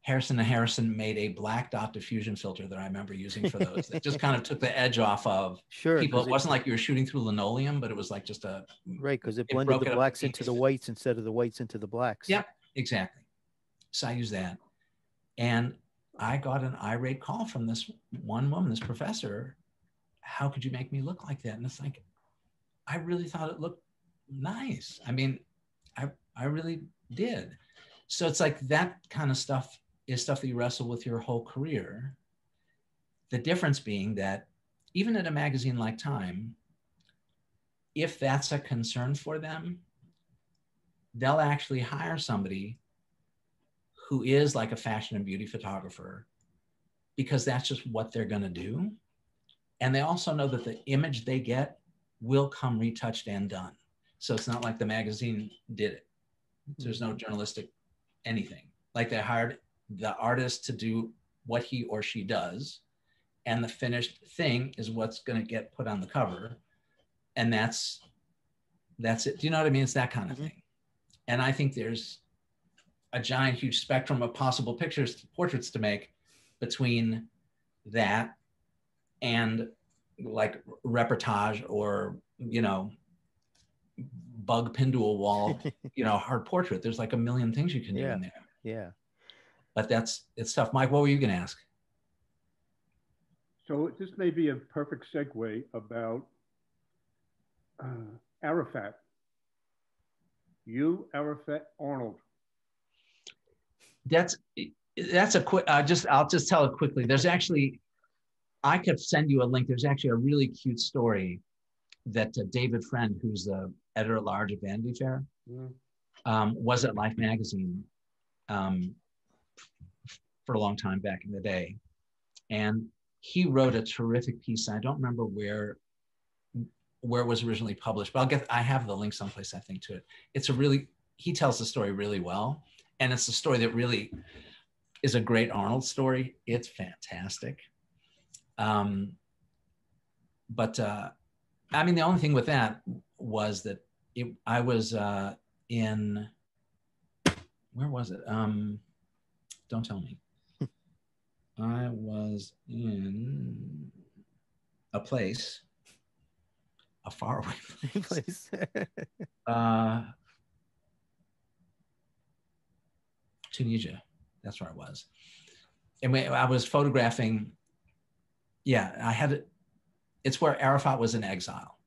Harrison & Harrison made a black dot diffusion filter that I remember using for those. That just kind of took the edge off of people. It wasn't like you were shooting through linoleum, but it was like just a... Right, because it blended the blacks into the whites instead of the whites into the blacks. Yep, exactly. So I used that. And I got an irate call from this one woman, this professor. How could you make me look like that? And it's like, I really thought it looked nice. I mean, I really did. So it's like that kind of stuff is stuff that you wrestle with your whole career. The difference being that even at a magazine like Time, if that's a concern for them, they'll actually hire somebody who is like a fashion and beauty photographer, because that's just what they're going to do. And they also know that the image they get will come retouched and done. So it's not like the magazine did it. There's no journalistic anything. Like, they hired the artist to do what he or she does, and the finished thing is what's going to get put on the cover. And that's it. Do you know what I mean? It's that kind of thing. And I think there's a giant, huge spectrum of possible portraits to make between that and like reportage or, you know, bug pinned to a wall, you know, hard portrait. There's like a million things you can do in there. Yeah. But it's tough. Mike, what were you going to ask? So this may be a perfect segue about Arafat. You, Arafat, Arnold. That's a quick, I'll just tell it quickly. There's actually, I could send you a link. There's actually a really cute story that David Friend, who's the editor-at-large at Vanity Fair, was at Life magazine for a long time back in the day. And he wrote a terrific piece. I don't remember where it was originally published, but I have the link someplace, I think, to it. It's a really, he tells the story really well. And it's a story that really is a great Arnold story. It's fantastic. But I mean, the only thing with that was that I was in, where was it? Don't tell me. I was in a place, a faraway place. Tunisia, that's where I was. And I was photographing, it's where Arafat was in exile.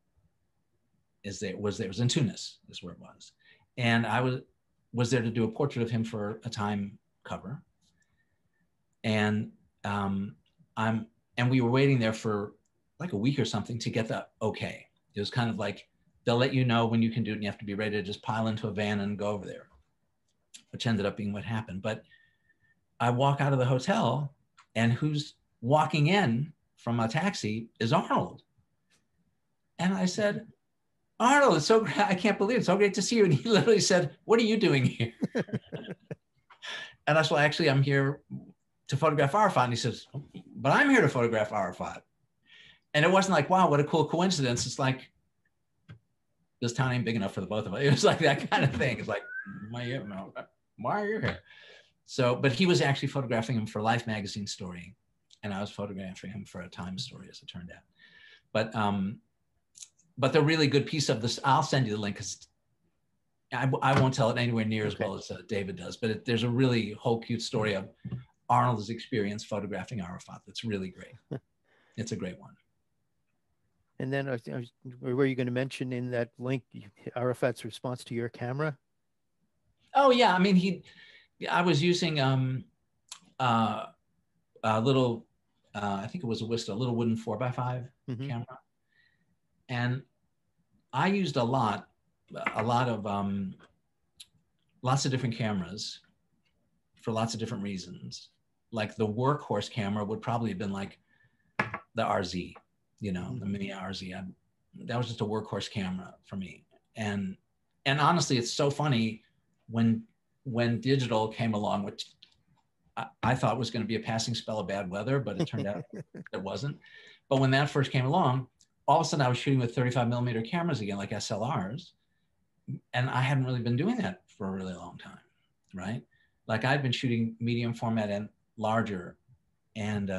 It was in Tunis, is where it was. And I was there to do a portrait of him for a Time cover. And we were waiting there for like a week or something to get the okay. It was kind of like, they'll let you know when you can do it and you have to be ready to just pile into a van and go over there, which ended up being what happened. But I walk out of the hotel and who's walking in from a taxi is Arnold. And I said, Arnold, it's so great. I can't believe it's so great to see you. And he literally said, what are you doing here? And I said, well, actually, I'm here to photograph Arafat. And he says, but I'm here to photograph Arafat. And it wasn't like, wow, what a cool coincidence. It's like, this town ain't big enough for the both of us. It was like that kind of thing. It's like, why are you here? So, but he was actually photographing him for Life magazine story. And I was photographing him for a Time story, as it turned out. But the really good piece of this, I'll send you the link because I won't tell it anywhere near as well as David does. But there's a really whole cute story of Arnold's experience photographing Arafat. That's really great. It's a great one. And then were you going to mention in that link Arafat's response to your camera? Oh yeah, I mean I was using a little, I think it was a little wooden 4x5 camera, and I used lots of different cameras for lots of different reasons. Like the workhorse camera would probably have been like the RZ, the mini RZ. That was just a workhorse camera for me. And honestly, it's so funny when digital came along, which I thought was going to be a passing spell of bad weather, but it turned out it wasn't. But when that first came along, all of a sudden I was shooting with 35mm cameras again, like SLRs. And I hadn't really been doing that for a really long time, right? Like I'd been shooting medium format and larger and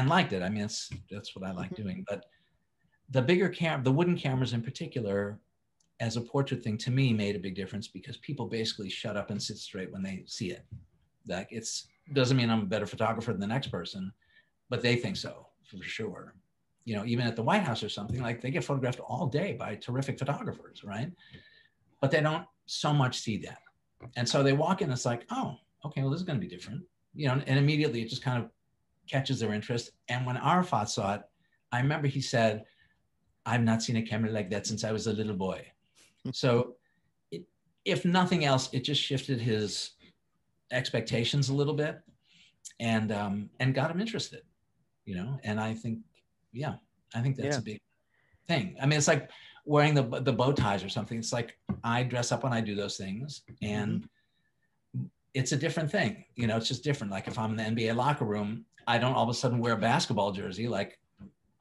liked it. I mean, that's what I like doing. But the bigger the wooden cameras in particular, as a portrait thing, to me made a big difference because people basically shut up and sit straight when they see it. Like doesn't mean I'm a better photographer than the next person, but they think so for sure. Even at the White House or something, like they get photographed all day by terrific photographers, right? But they don't so much see that. And so they walk in, it's like, oh, okay, well, this is going to be different. And immediately it just kind of catches their interest. And when Arafat saw it, I remember he said, I've not seen a camera like that since I was a little boy. So if nothing else, it just shifted his expectations a little bit and got him interested, and I think that's a big thing. I mean, it's like wearing the bow ties or something. It's like I dress up when I do those things and it's a different thing. It's just different. Like if I'm in the NBA locker room, I don't all of a sudden wear a basketball jersey. Like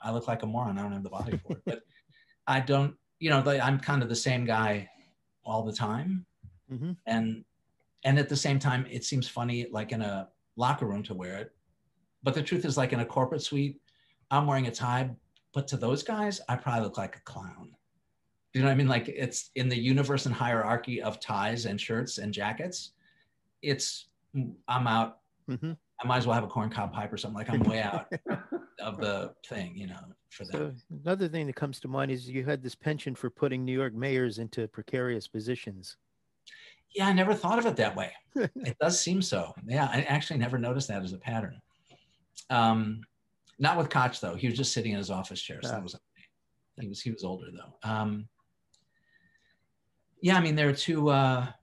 I look like a moron. I don't have the body for it, but I don't, I'm kind of the same guy all the time. And at the same time, it seems funny, like in a locker room to wear it. But the truth is, like in a corporate suite, I'm wearing a tie, but to those guys, I probably look like a clown. You know what I mean? Like it's in the universe and hierarchy of ties and shirts and jackets. I'm out. I might as well have a corncob pipe or something. Like I'm way out of the thing, for that. So another thing that comes to mind is you had this penchant for putting New York mayors into precarious positions. Yeah, I never thought of it that way. It does seem so. Yeah, I actually never noticed that as a pattern. Not with Koch though. He was just sitting in his office chair. So that was okay. He was older though. Yeah, I mean there are two. I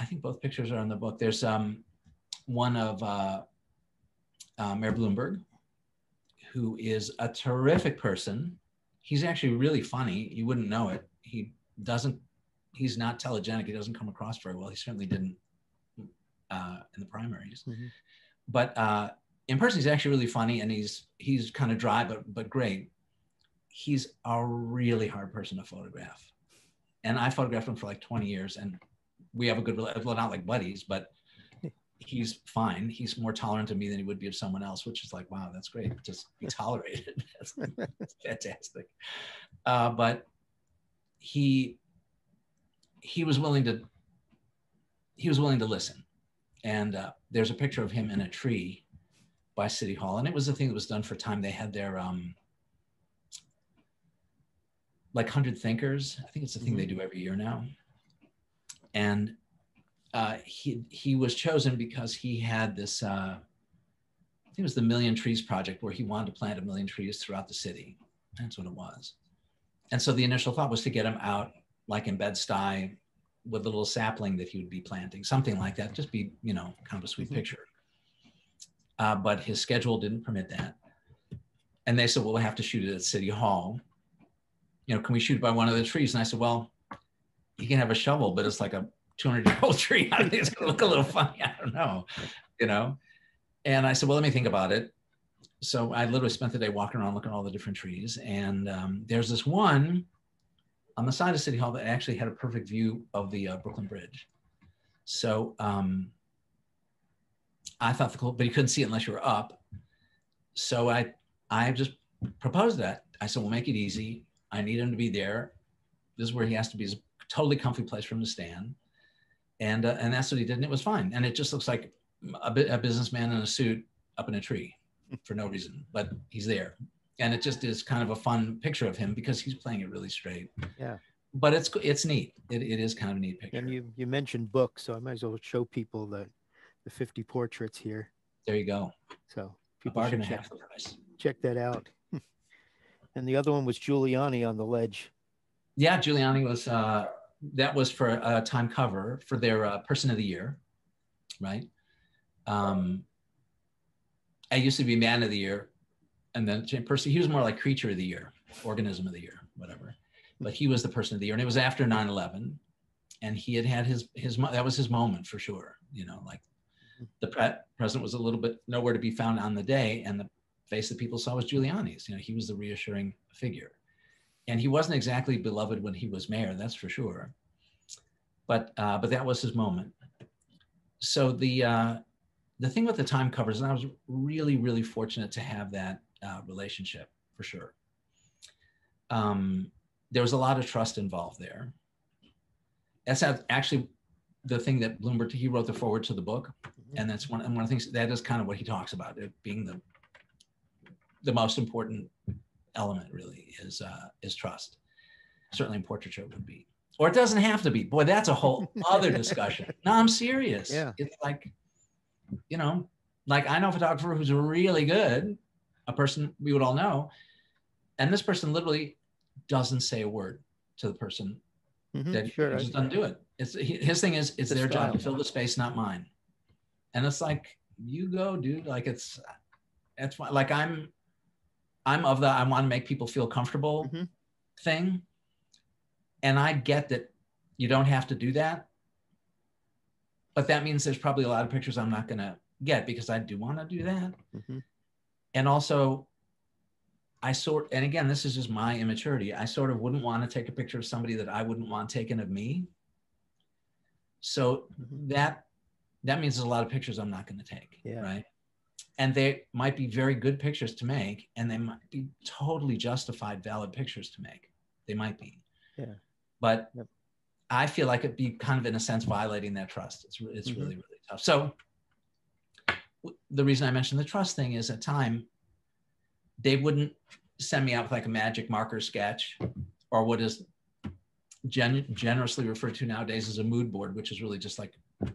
think both pictures are in the book. There's one of Mayor Bloomberg, who is a terrific person. He's actually really funny. You wouldn't know it. He he's not telegenic. He doesn't come across very well. He certainly didn't in the primaries. Mm-hmm. But in person, he's actually really funny, and he's kind of dry, but great. He's a really hard person to photograph. And I photographed him for like 20 years, and we have a good relationship. Well, not like buddies, but he's fine. He's more tolerant of me than he would be of someone else, which is like, wow, that's great. Just be tolerated. That's fantastic. But he was willing to listen. And there's a picture of him in a tree by City Hall. And it was a thing that was done for time. They had their like 100 Thinkers. I think it's a thing they do every year now. And he was chosen because he had this, I think it was the Million Trees Project, where he wanted to plant 1 million trees throughout the city. That's what it was. And so the initial thought was to get him out like in Bed-Stuy with a little sapling that he would be planting, something like that, just be, you know, kind of a sweet picture. But his schedule didn't permit that. And they said, well, we'll have to shoot it at City Hall. You know, can we shoot it by one of the trees? And I said, well, you can have a shovel, but it's like a 200-year-old tree. I think it's gonna look a little funny. I don't know, you know? And I said, well, let me think about it. So I literally spent the day walking around looking at all the different trees. And there's this one on the side of City Hall that actually had a perfect view of the Brooklyn Bridge. So I thought but you couldn't see it unless you were up. So I just proposed that. I said, we'll make it easy. I need him to be there. This is where he has to be. It's a totally comfy place for him to stand. And that's what he did, and it was fine. And it just looks like a businessman in a suit up in a tree for no reason, but he's there. And it just is kind of a fun picture of him because he's playing it really straight. Yeah. But it's neat. It is kind of a neat picture. And you mentioned books, so I might as well show people the 50 portraits here. There you go. So people should check that out. And the other one was Giuliani on the ledge. Yeah, Giuliani was, that was for a Time cover for their Person of the Year, right? I used to be Man of the Year, and then he was more like Creature of the Year, Organism of the Year, whatever. But he was the Person of the Year, and it was after 9/11, and he had his that was his moment for sure. You know, like the president was a little bit nowhere to be found on the day, and the face that people saw was Giuliani's. You know, he was the reassuring figure. And he wasn't exactly beloved when he was mayor, that's for sure. But that was his moment. So the thing with the Time covers, and I was really, really fortunate to have that relationship for sure. There was a lot of trust involved there. That's actually the thing that Bloomberg, he wrote the foreword to the book. And that's one of the things, that is kind of what he talks about, it being the most important element really is trust. Certainly in portraiture it would be, or it doesn't have to be. Boy, that's a whole other discussion. No, I'm serious. Yeah. It's like, you know, like I know a photographer who's really good, a person we would all know, and this person literally doesn't say a word to the person. That he just doesn't do it. His thing is, it's their job to fill the space, not mine. And it's like, you go, dude. Like it's fine. Like I'm of the I want to make people feel comfortable thing. And I get that you don't have to do that. But that means there's probably a lot of pictures I'm not going to get because I do want to do that. And also, and again, this is just my immaturity. I sort of wouldn't want to take a picture of somebody that I wouldn't want taken of me. So that means there's a lot of pictures I'm not going to take, right? And they might be very good pictures to make, and they might be totally justified, valid pictures to make. They might be. Yeah. But I feel like it'd be kind of, in a sense, violating that trust. It's really, really tough. So the reason I mentioned the trust thing is at Time, they wouldn't send me out with like a magic marker sketch or what is generously referred to nowadays as a mood board, which is really just like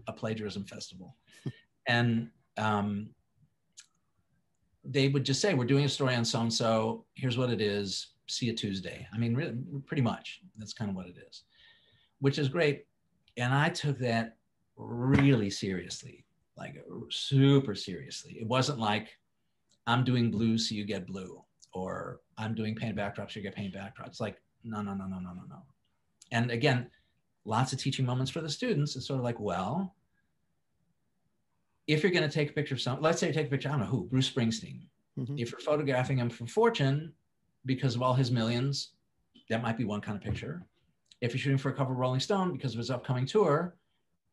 a plagiarism festival. And they would just say, we're doing a story on so-and-so, here's what it is, see you Tuesday. I mean, really, pretty much, that's kind of what it is, which is great. And I took that really seriously, like super seriously. It wasn't like, I'm doing blue, so you get blue, or I'm doing painted backdrops, so you get painted backdrops. It's like, no. And again, lots of teaching moments for the students. It's sort of like, well, if you're going to take a picture of someone, let's say you take a picture, I don't know who, Bruce Springsteen. Mm-hmm. If you're photographing him for Fortune because of all his millions, that might be one kind of picture. If you're shooting for a cover of Rolling Stone because of his upcoming tour,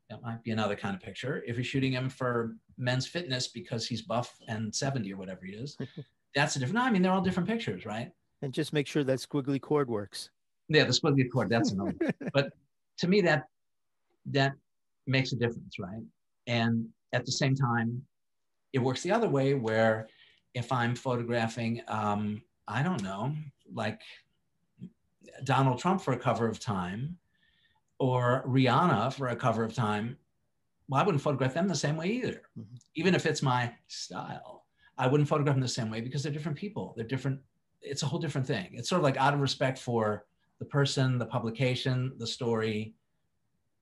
that might be another kind of picture. If you're shooting him for Men's Fitness because he's buff and 70 or whatever he is, that's a different, no, I mean, they're all different pictures, right? And just make sure that squiggly cord works. Yeah, the squiggly cord, that's another one. But to me, that makes a difference, right? And at the same time, it works the other way where if I'm photographing, I don't know, like Donald Trump for a cover of Time or Rihanna for a cover of Time, well, I wouldn't photograph them the same way either. Mm-hmm. Even if it's my style, I wouldn't photograph them the same way because they're different people. They're different. It's a whole different thing. It's sort of like out of respect for the person, the publication, the story.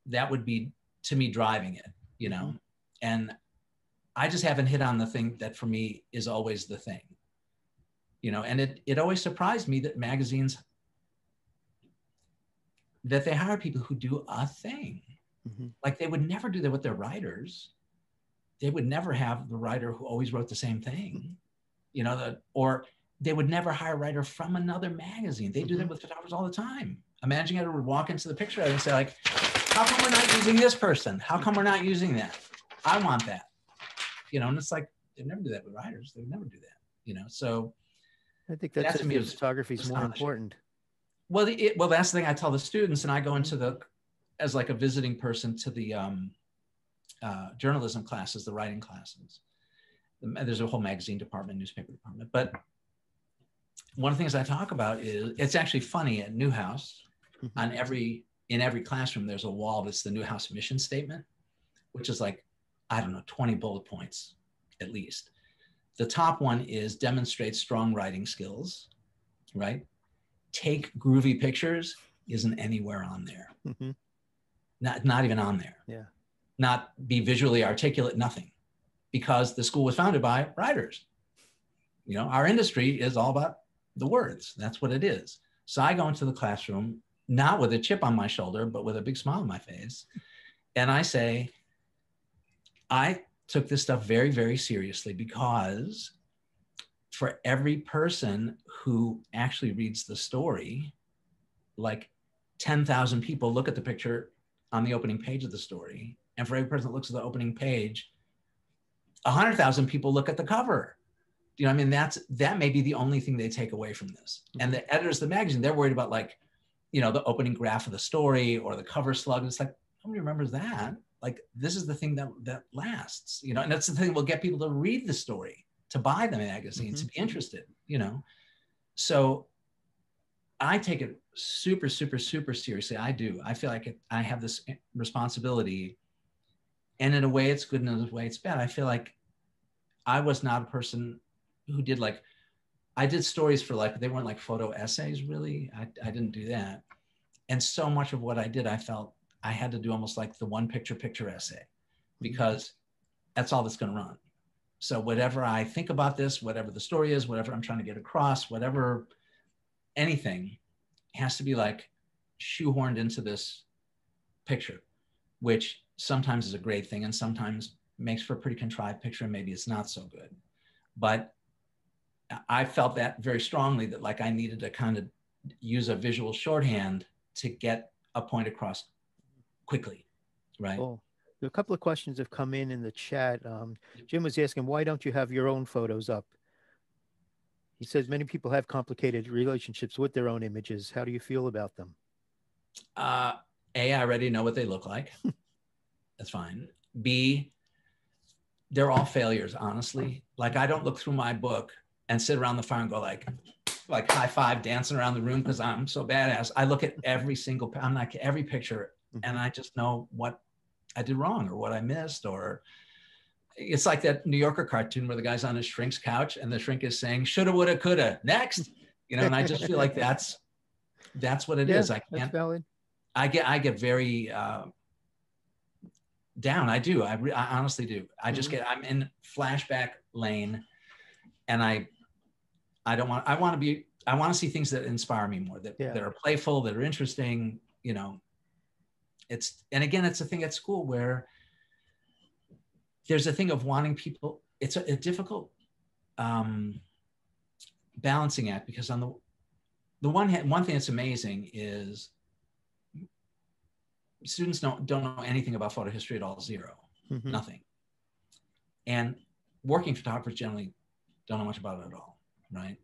That would be, to me, driving it, you know? Mm-hmm. And I just haven't hit on the thing that for me is always the thing, you know? And it always surprised me that magazines, that they hire people who do a thing. Mm-hmm. Like they would never do that with their writers. They would never have the writer who always wrote the same thing, you know, or they would never hire a writer from another magazine. They do that with photographers all the time. A managing editor would walk into the picture and say like, how come we're not using this person? How come we're not using that? I want that, you know? And it's like, they never do that with writers. They would never do that, you know? So I think that's to me, photography is more important. Well, well, that's the thing I tell the students, and I go into as like a visiting person to the journalism classes, the writing classes. There's a whole magazine department, newspaper department. But one of the things I talk about is, it's actually funny at Newhouse, in every classroom, there's a wall that's the Newhouse mission statement, which is like, I don't know, 20 bullet points at least. The top one is demonstrate strong writing skills, right? Take groovy pictures isn't anywhere on there. Mm-hmm. Not even on there. Yeah. Not be visually articulate, nothing. Because the school was founded by writers. You know, our industry is all about the words. That's what it is. So I go into the classroom, not with a chip on my shoulder, but with a big smile on my face. And I say, I took this stuff very, very seriously because for every person who actually reads the story, like 10,000 people look at the picture on the opening page of the story. And for every person that looks at the opening page, 100,000 people look at the cover. You know, I mean, that may be the only thing they take away from this. And the editors of the magazine, they're worried about like, you know, the opening graph of the story or the cover slug. It's like, nobody remembers that. Like, this is the thing that lasts, you know, and that's the thing that will get people to read the story, to buy the magazine, to be interested, you know? So I take it super, super, super seriously. I do. I feel like I have this responsibility, and in a way it's good and in a way it's bad. I feel like I was not a person who did like, I did stories for like, they weren't like photo essays really. I didn't do that. And so much of what I did, I felt I had to do almost like the one picture essay, because that's all that's going to run. So whatever I think about this, whatever the story is, whatever I'm trying to get across, whatever, anything has to be like shoehorned into this picture, which sometimes is a great thing and sometimes makes for a pretty contrived picture, and maybe it's not so good. But I felt that very strongly, that like I needed to kind of use a visual shorthand to get a point across quickly, right? Cool. A couple of questions have come in the chat. Jim was asking, why don't you have your own photos up? He says many people have complicated relationships with their own images. How do you feel about them? A, I already know what they look like. That's fine. B, they're all failures, honestly. Like, I don't look through my book and sit around the fire and go like high five, dancing around the room because I'm so badass. I look at every single, I'm like every picture, and I just know what I did wrong or what I missed. Or it's like that New Yorker cartoon where the guy's on his shrink's couch and the shrink is saying, shoulda, woulda, coulda, next, you know, and I just feel like that's what it is. I can't, that's valid. I get very down. I do. I honestly do. I just I'm in flashback lane, and I want to see things that inspire me more, that are playful, that are interesting, you know. and again, it's a thing at school where there's a thing of wanting people, it's a difficult balancing act, because on the one hand, one thing that's amazing is students don't know anything about photo history at all, zero, nothing. And working photographers generally don't know much about it at all, right?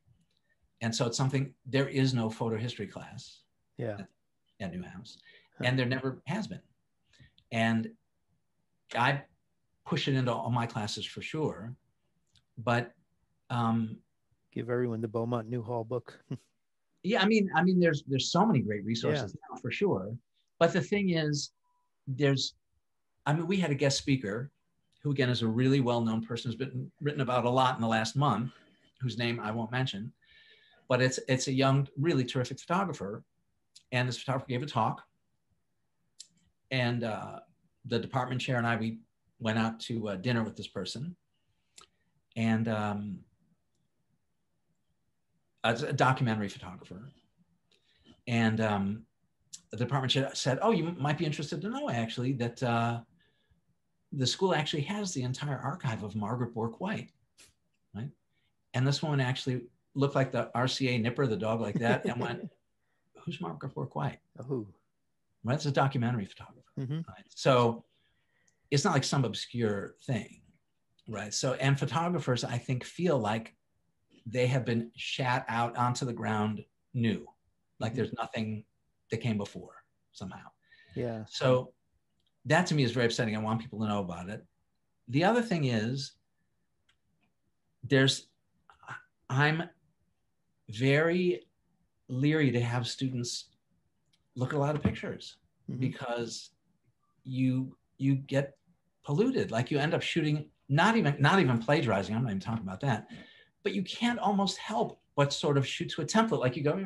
And so it's something, there is no photo history class at Newhouse, and there never has been. And I push it into all my classes for sure, but give everyone the Beaumont Newhall book. Yeah, I mean, there's so many great resources now for sure. But the thing is, we had a guest speaker who, again, is a really well-known person who's been written about a lot in the last month, whose name I won't mention, but it's a young, really terrific photographer. And this photographer gave a talk, and the department chair and I, we went out to dinner with this person, and as a documentary photographer. And the department chair said, oh, you might be interested to know, actually, that the school actually has the entire archive of Margaret Bourke-White, right? And this woman actually looked like the RCA Nipper, the dog like that, and went, who's Margaret Bourke-White? Oh. Right, it's a documentary photographer, right? So it's not like some obscure thing, right? So, and photographers, I think, feel like they have been shat out onto the ground new, like there's nothing that came before somehow. Yeah. So that to me is very upsetting. I want people to know about it. The other thing is, I'm very leery to have students look at a lot of pictures because you get polluted. Like you end up shooting, not even plagiarizing, I'm not even talking about that, but you can't almost help but sort of shoot to a template. Like you go,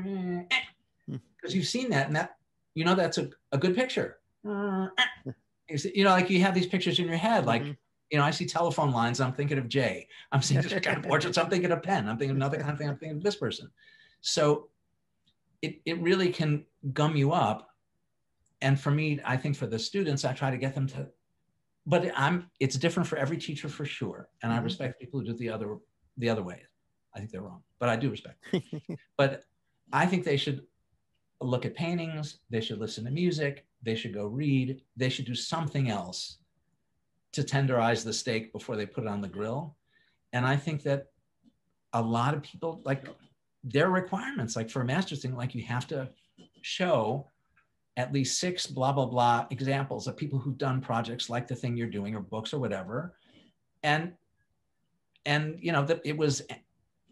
because you've seen that, and that, you know, that's a good picture. You know, like you have these pictures in your head, like, you know, I see telephone lines, I'm thinking of Jay. I'm seeing this kind of portraits, I'm thinking of Penn. I'm thinking of another kind of thing, I'm thinking of this person. So it really can gum you up. And for me, I think for the students, I try to get them to, but it's different for every teacher for sure. And I respect people who do the other way. I think they're wrong, but I do respect them. But I think they should look at paintings, they should listen to music, they should go read, they should do something else to tenderize the steak before they put it on the grill. And I think that a lot of people, like, their requirements, like for a master's thing, like you have to show at least 6 blah, blah, blah examples of people who've done projects like the thing you're doing, or books or whatever. And you know, that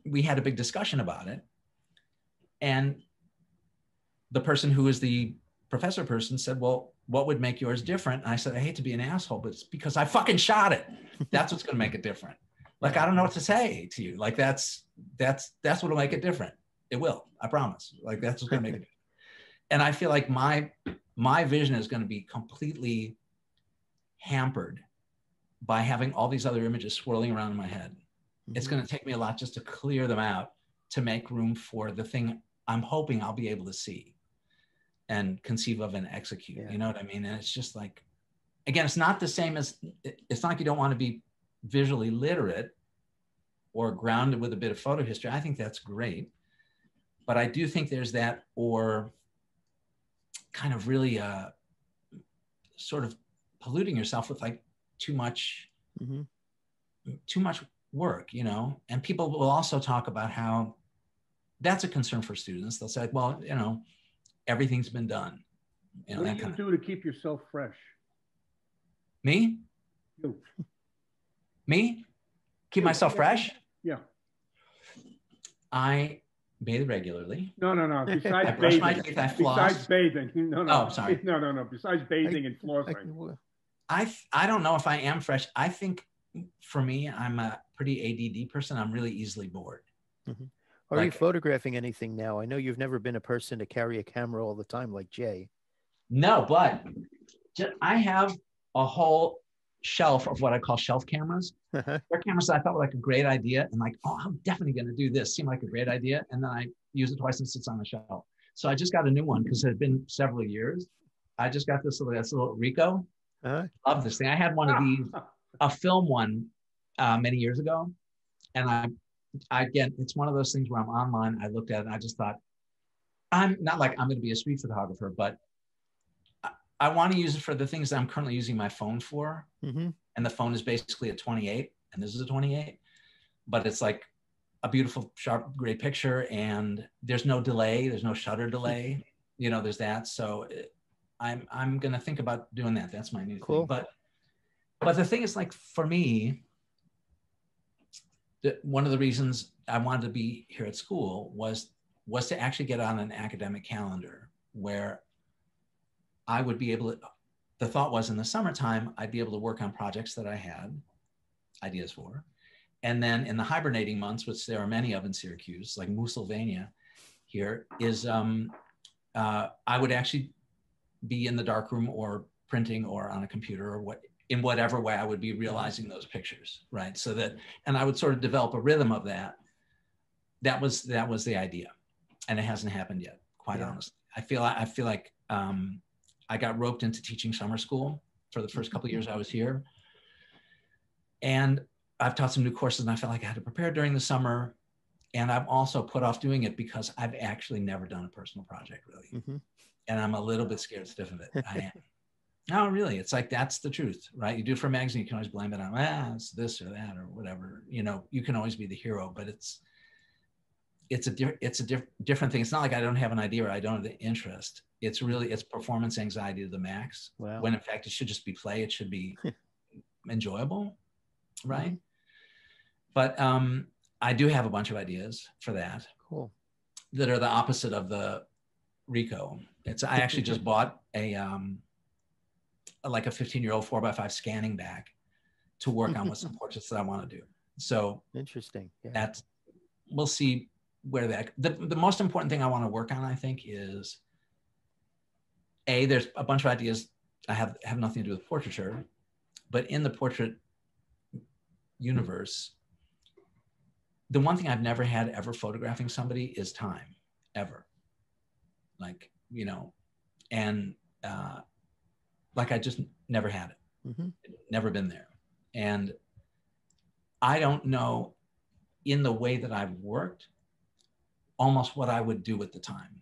we had a big discussion about it. And the person who is the professor person said, well, what would make yours different? And I said, I hate to be an asshole, but it's because I fucking shot it. That's what's going to make it different. Like, I don't know what to say to you. Like, that's what'll make it different. It will, I promise. Like, that's what's going to make it different. And I feel like my vision is going to be completely hampered by having all these other images swirling around in my head. It's going to take me a lot just to clear them out, to make room for the thing I'm hoping I'll be able to see and conceive of and execute. You know what I mean? And it's just like, again, it's not the same as, it's not like you don't want to be visually literate or grounded with a bit of photo history. I think that's great. But I do think there's that, or kind of really sort of polluting yourself with like too much work, you know? And people will also talk about how that's a concern for students. They'll say, well, you know, everything's been done. You know, what do you do to keep yourself fresh? Me? You. Me? Keep myself fresh? Yeah. I bathe regularly. No. Besides I brush bathing. my teeth, I floss. Besides bathing. No. Oh, sorry. No. Besides bathing and flossing. I don't know if I am fresh. I think for me, I'm a pretty ADD person. I'm really easily bored. Are you photographing anything now? I know you've never been a person to carry a camera all the time like Jay. No, but I have a whole shelf of what I call shelf cameras. They're cameras that I thought were like a great idea, and like, oh, I'm definitely going to do this. Seemed like a great idea, and then I use it twice and it sits on the shelf. So I just got a new one because it had been several years, I just got this little Rico. Uh-huh. Love this thing. I had one of these, a film one many years ago. And again, it's one of those things where I'm online. I looked at it and I just thought, I'm not like I'm going to be a street photographer, but I want to use it for the things that I'm currently using my phone for. Mm-hmm. And the phone is basically a 28, and this is a 28, but it's like a beautiful, sharp, great picture, and there's no delay. There's no shutter delay. You know, there's that. So I'm going to think about doing that. That's my new thing. But the thing is, like, for me, one of the reasons I wanted to be here at school was to actually get on an academic calendar where I would be able to, the thought was in the summertime, I'd be able to work on projects that I had ideas for. And then in the hibernating months, which there are many of in Syracuse, like Mussylvania here, is I would actually be in the darkroom or printing or on a computer or in whatever way I would be realizing those pictures, right? So that, and I would sort of develop a rhythm of that. That was the idea, and it hasn't happened yet, quite honestly. I feel like I got roped into teaching summer school for the first couple of years I was here, and I've taught some new courses, and I felt like I had to prepare during the summer, and I've also put off doing it because I've actually never done a personal project really, and I'm a little bit scared stiff of it. I am. No, really, it's like, that's the truth, right? You do it for a magazine, you can always blame it on, it's this or that or whatever. You know, you can always be the hero, but it's a different thing. It's not like I don't have an idea or I don't have the interest. It's really, it's performance anxiety to the max. Wow. When in fact it should just be play. It should be enjoyable, right? But I do have a bunch of ideas for that. Cool. That are the opposite of the Rico. I actually just bought like a 15-year-old 4x5 scanning back to work on with some portraits that I want to do. So interesting. Yeah. That's, we'll see where that, the most important thing I want to work on, I think, is there's a bunch of ideas I have nothing to do with portraiture, but in the portrait universe, the one thing I've never had ever photographing somebody is time, ever. Like, you know, and like I just never had it, never been there. And I don't know, in the way that I've worked, almost what I would do with the time.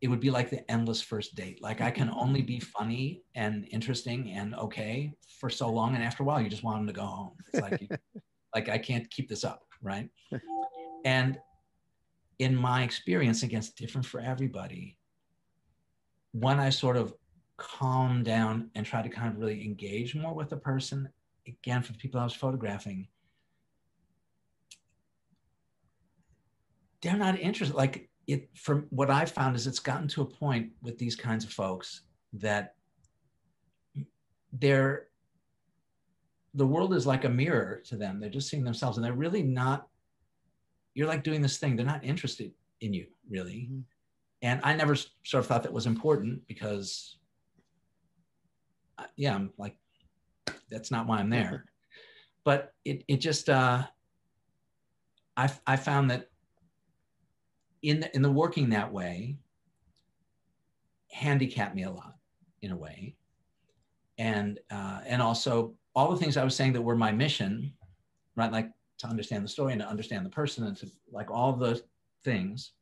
It would be like the endless first date. Like I can only be funny and interesting and okay for so long, and after a while you just want them to go home. It's like, like I can't keep this up, right? And in my experience, again, it's different for everybody. When I sort of calm down and try to kind of really engage more with the person, again, for the people I was photographing, they're not interested. Like from what I've found is it's gotten to a point with these kinds of folks that the world is like a mirror to them. They're just seeing themselves, and they're really not, you're like doing this thing. They're not interested in you, really. And I never sort of thought that was important because, I'm like, that's not why I'm there. But it just, I found that in the working that way, handicapped me a lot in a way. And also all the things I was saying that were my mission, right? Like to understand the story and to understand the person and to like all of those things,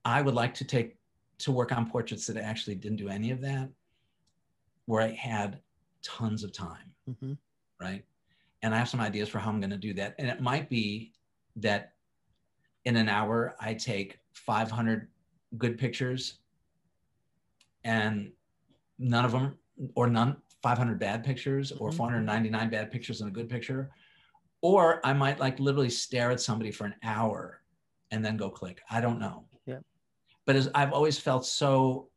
I would like to work on portraits that actually didn't do any of that, where I had tons of time, right? And I have some ideas for how I'm going to do that. And it might be that in an hour, I take 500 good pictures and none of them, or 500 bad pictures, or 499 bad pictures and a good picture. Or I might like literally stare at somebody for an hour and then go click. I don't know. Yeah. But as I've always felt so,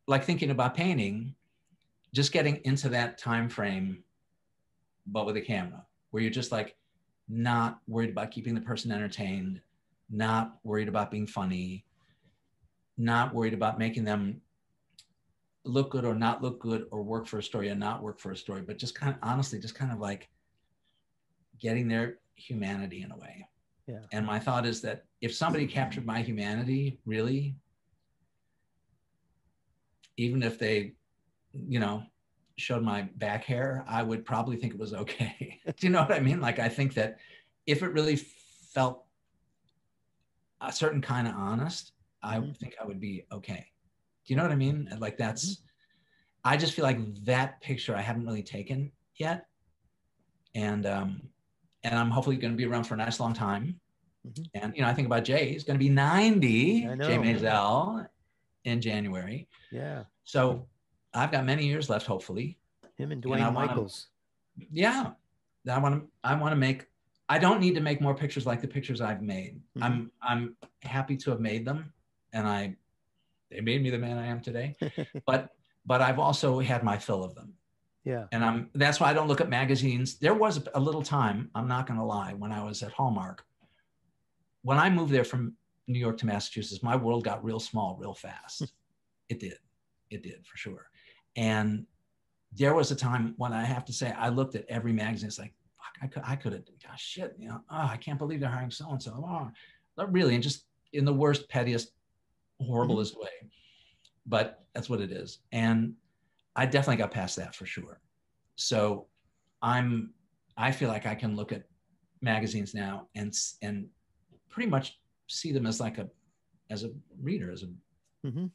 like thinking about painting, just getting into that time frame, but with a camera, where you're just like not worried about keeping the person entertained, not worried about being funny, not worried about making them look good or not look good, or work for a story or not work for a story, but just kind of honestly, just kind of like getting their humanity in a way. Yeah. And my thought is that if somebody captured my humanity, really, even if they, you know, showed my back hair, I would probably think it was okay. Do you know what I mean? Like, I think that if it really felt a certain kind of honest, I think I would be okay. Do you know what I mean? Like, that's, I just feel like that picture I haven't really taken yet. And I'm hopefully going to be around for a nice long time. And, you know, I think about Jay, he's going to be 90, Jay Maisel, in January. Yeah. So I've got many years left, hopefully. Him and Dwayne Michaels. Yeah. I want to make, I don't need to make more pictures like the pictures I've made. I'm happy to have made them, and they made me the man I am today. but I've also had my fill of them. Yeah. And that's why I don't look at magazines. There was a little time, I'm not going to lie, when I was at Hallmark. When I moved there from New York to Massachusetts, my world got real small real fast. It did for sure. And there was a time when I have to say, I looked at every magazine. It's like, fuck, I could have, gosh, shit, you know, I can't believe they're hiring so-and-so. Not really, and just in the worst, pettiest, horriblest way. But that's what it is. And I definitely got past that for sure. So I feel like I can look at magazines now and pretty much see them as like as a reader, as a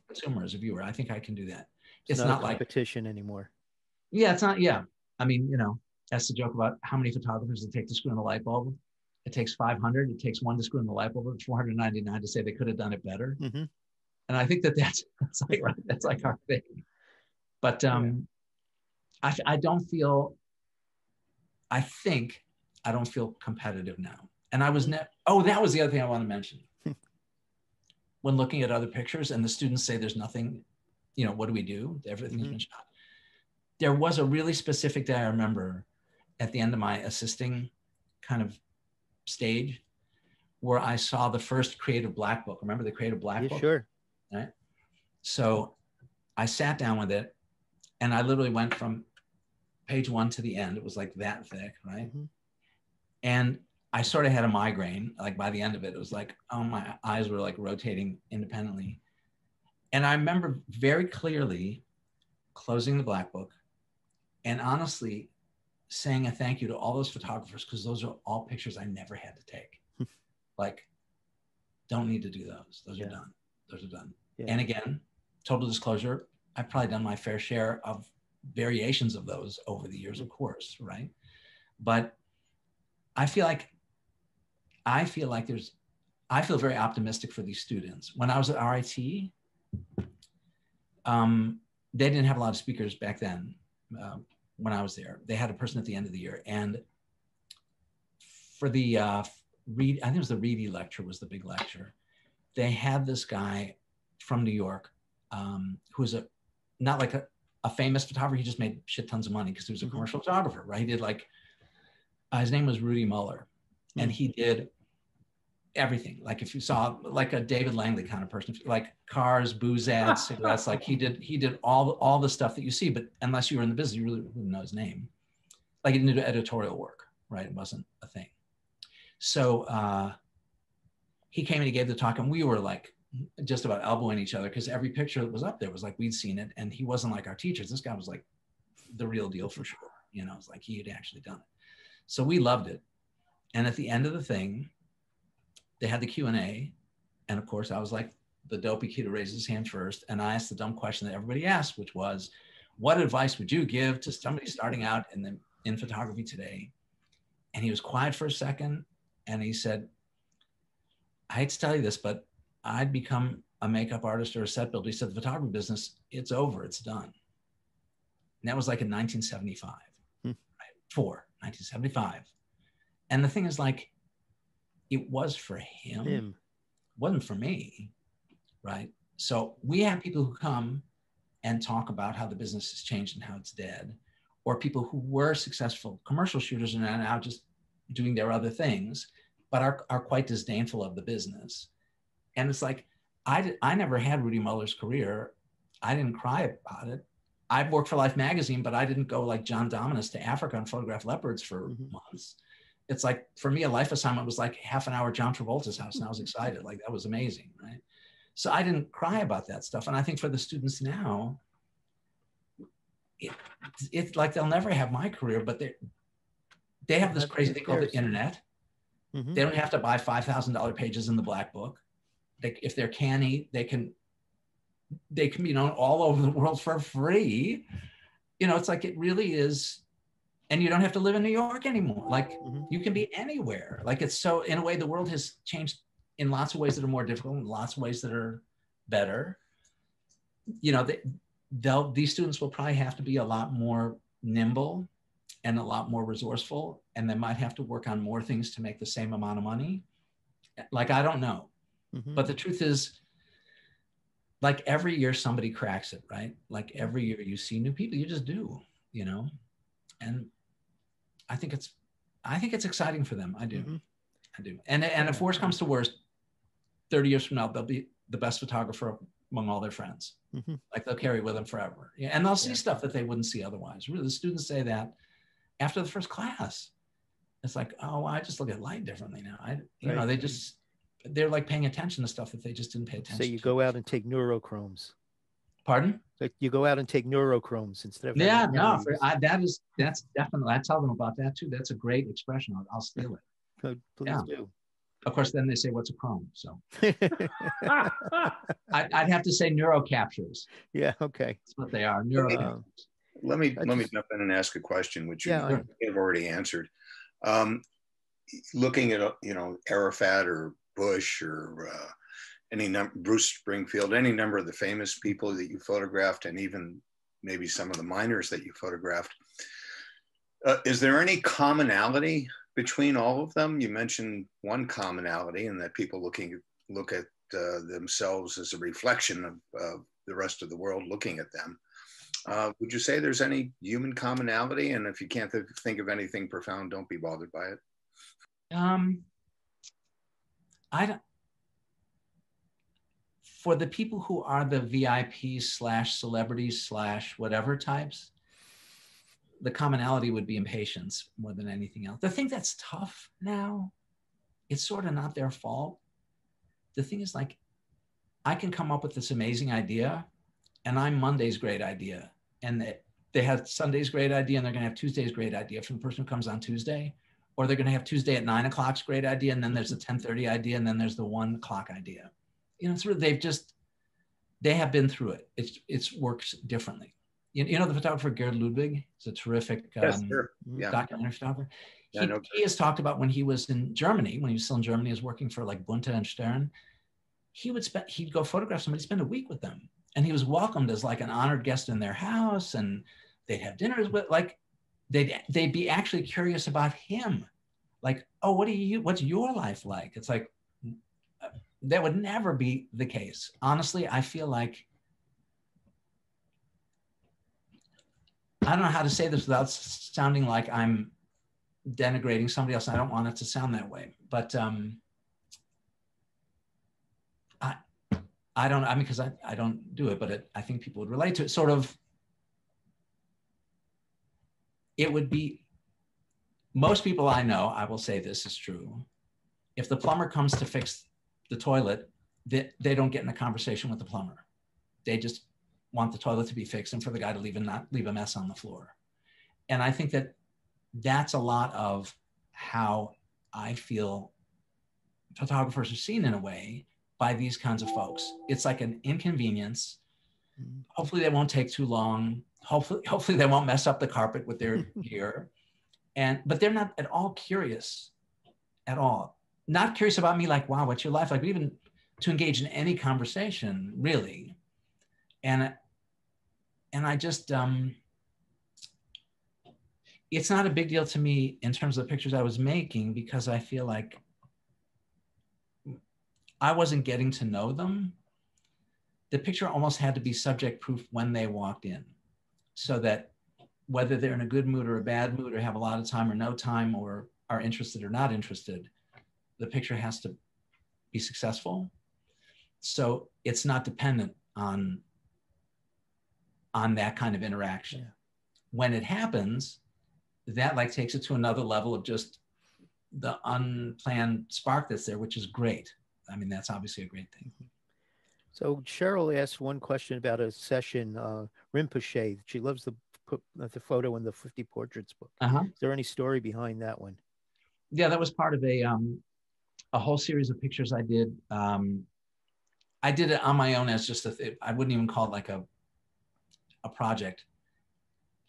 consumer, as a viewer. I think I can do that. It's not like competition anymore. Yeah, it's not. Yeah. I mean, you know, that's the joke about how many photographers it takes to screw in a light bulb. It takes 500. It takes one to screw in the light bulb. It's 499 to say they could have done it better. And I think that's like our thing. But I don't feel competitive now. And I was that was the other thing I want to mention. When looking at other pictures and the students say there's nothing, you know, what do we do? Everything has been shot. There was a really specific day I remember at the end of my assisting kind of stage where I saw the first Creative Black Book. Remember the Creative Black Book? Sure. Right? So I sat down with it and I literally went from page 1 to the end. It was like that thick, right? And I sort of had a migraine. Like by the end of it, it was like, oh, my eyes were like rotating independently. And I remember very clearly closing the Black Book and honestly saying a thank you to all those photographers, because those are all pictures I never had to take. Like, don't need to do those. Those are done. Those are done. And again, total disclosure, I've probably done my fair share of variations of those over the years, of course, right? But I feel very optimistic for these students. When I was at RIT, they didn't have a lot of speakers back then. When I was there, they had a person at the end of the year, and for the I think it was the Reedy lecture was the big lecture. They had this guy from New York who was not like a famous photographer. He just made shit tons of money because he was a commercial photographer, right? He did like his name was Rudy Muller, and he did everything. Like if you saw like a David Langley kind of person, like cars, booze ads, cigarettes, like he did all the stuff that you see, but unless you were in the business, you really wouldn't know his name. Like he didn't do editorial work, right? It wasn't a thing. So he came and he gave the talk, and we were like just about elbowing each other because every picture that was up there was like we'd seen it, and he wasn't like our teachers. This guy was like the real deal for sure. You know, it's like he had actually done it. So we loved it. And at the end of the thing, they had the Q&A. And of course, I was like the dopey kid who raised his hand first. And I asked the dumb question that everybody asked, which was, what advice would you give to somebody starting out in photography today? And he was quiet for a second. And he said, I hate to tell you this, but I'd become a makeup artist or a set builder. He said, the photography business, it's over, it's done. And that was like in 1975, right? 1975. And the thing is, like, it was for him. Wasn't for me, right? So we have people who come and talk about how the business has changed and how it's dead, or people who were successful commercial shooters and are now just doing their other things, but are quite disdainful of the business. And it's like, I never had Rudy Muller's career. I didn't cry about it. I've worked for Life magazine, but I didn't go like John Dominus to Africa and photograph leopards for months. It's like, for me, a life assignment was like half an hour at John Travolta's house, and I was excited. Like, that was amazing, right? So I didn't cry about that stuff. And I think for the students now, it's like they'll never have my career, but they have this crazy thing called the internet. Mm-hmm. They don't have to buy $5,000 pages in the black book. If they're canny, they can be known all over the world for free. You know, it's like it really is. And you don't have to live in New York anymore. Like you can be anywhere. Like it's so, in a way, the world has changed in lots of ways that are more difficult, and lots of ways that are better. You know, these students will probably have to be a lot more nimble and a lot more resourceful, and they might have to work on more things to make the same amount of money. Like, I don't know. But the truth is, like every year somebody cracks it, right? Like every year you see new people, you just do, you know? And I think it's exciting for them. I do. I do. And if worse comes to worst, 30 years from now, they'll be the best photographer among all their friends. Like they'll carry with them forever. Yeah. And they'll see stuff that they wouldn't see otherwise. Really, the students say that after the first class. It's like, oh, I just look at light differently now. You know, they're like paying attention to stuff that they just didn't pay attention to. So you go out and take neurochromes. Pardon? Like you go out and take neurochromes instead of. Yeah, no, that's definitely, I tell them about that too. That's a great expression. I'll steal it. Please do. Of course, then they say, what's a chrome? So I'd have to say neurocaptures. Yeah, okay. That's what they are, neurocaptures. Let me jump in and ask a question, which you have already answered. Looking at, you know, Arafat or Bush or Bruce Springfield, any number of the famous people that you photographed, and even maybe some of the miners that you photographed, is there any commonality between all of them? You mentioned one commonality, and that people look at themselves as a reflection of the rest of the world looking at them. Would you say there's any human commonality? And if you can't think of anything profound, don't be bothered by it. I don't. For the people who are the VIP/celebrities/ whatever types, the commonality would be impatience more than anything else. The thing that's tough now, it's sort of not their fault. The thing is, like, I can come up with this amazing idea, and I'm Monday's great idea. And they have Sunday's great idea, and they're going to have Tuesday's great idea from the person who comes on Tuesday. Or they're going to have Tuesday at 9 o'clock's great idea, and then there's a 10:30 idea, and then there's the 1 o'clock idea. You know, it's really, they have been through it. It's worked differently. You know the photographer Gerd Ludwig? He's a terrific documentary photographer. He has talked about when he was in Germany, when he was still in Germany, he was working for like Bunte and Stern. He'd go photograph somebody, spend a week with them. And he was welcomed as like an honored guest in their house, and they'd have dinners with, like, they'd be actually curious about him. Like, oh, what's your life like? It's like, that would never be the case. Honestly, I feel like, I don't know how to say this without sounding like I'm denigrating somebody else. I don't want it to sound that way, but I don't, because I don't do it, but I think people would relate to it. Sort of, it would be, most people I know, I will say this is true. If the plumber comes to fix the toilet, they don't get in a conversation with the plumber. They just want the toilet to be fixed and for the guy to not leave a mess on the floor. And I think that's a lot of how I feel photographers are seen in a way by these kinds of folks. It's like an inconvenience. Hopefully they won't take too long. Hopefully they won't mess up the carpet with their gear. But they're not at all curious at all. Not curious about me, like, wow, what's your life like? But even to engage in any conversation, really. And I just, it's not a big deal to me in terms of the pictures I was making, because I feel like I wasn't getting to know them. The picture almost had to be subject proof when they walked in, so that whether they're in a good mood or a bad mood, or have a lot of time or no time, or are interested or not interested, the picture has to be successful. So it's not dependent on that kind of interaction. Yeah. When it happens, that like takes it to another level of just the unplanned spark that's there, which is great. I mean, that's obviously a great thing. So Cheryl asked one question about a session, Rinpoche. She loves the put the photo in the 50 portraits book. Is there any story behind that one? Yeah, that was part of a whole series of pictures I did. I did it on my own as just I wouldn't even call it like a project.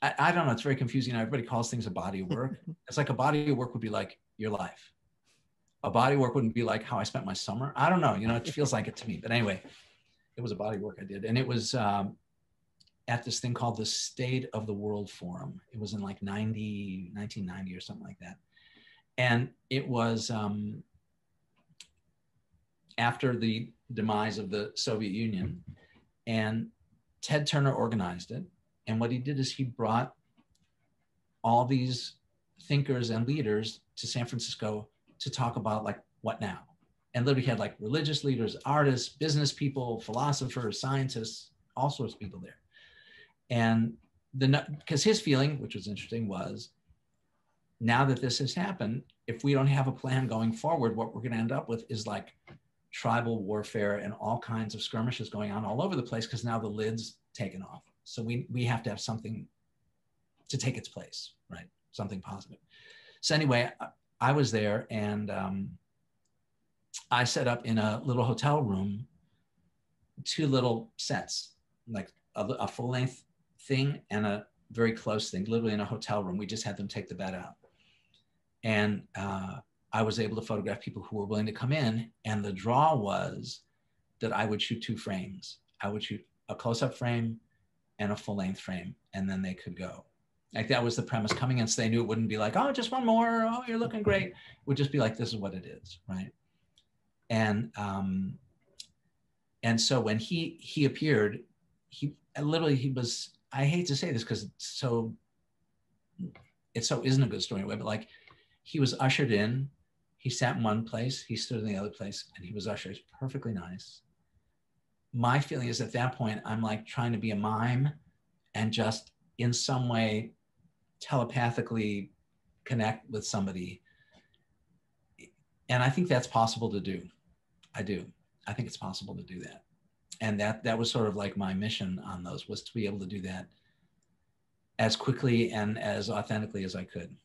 I don't know, it's very confusing. Everybody calls things a body of work. It's like a body of work would be like your life. A body of work wouldn't be like how I spent my summer. I don't know, it feels like it to me. But anyway, it was a body of work I did. And it was at this thing called the State of the World Forum. It was in like 1990 or something like that. And it was after the demise of the Soviet Union, and Ted Turner organized it. And what he did is he brought all these thinkers and leaders to San Francisco to talk about like, what now? And literally had like religious leaders, artists, business people, philosophers, scientists, all sorts of people there. And because his feeling, which was interesting, was now that this has happened, if we don't have a plan going forward, what we're going to end up with is like tribal warfare and all kinds of skirmishes going on all over the place, because now the lid's taken off. So we have to have something to take its place, right? Something positive. So anyway, I was there, and I set up in a little hotel room 2 little sets, like a full-length thing and a very close thing, literally in a hotel room. We just had them take the bed out. And I was able to photograph people who were willing to come in. And the draw was that I would shoot 2 frames. I would shoot a close-up frame and a full-length frame, and then they could go. Like, that was the premise coming in. So they knew it wouldn't be like, oh, just one more. Oh, you're looking great. It would just be like, this is what it is, right? And so when he appeared, he was, I hate to say this because it so isn't a good story anyway, but like, he was ushered in, he sat in one place, he stood in the other place, and he was ushered. Perfectly nice. My feeling is at that point, I'm like trying to be a mime and just in some way telepathically connect with somebody. And I think that's possible to do. I do. I think it's possible to do that. And that was sort of like my mission on those, was to be able to do that as quickly and as authentically as I could.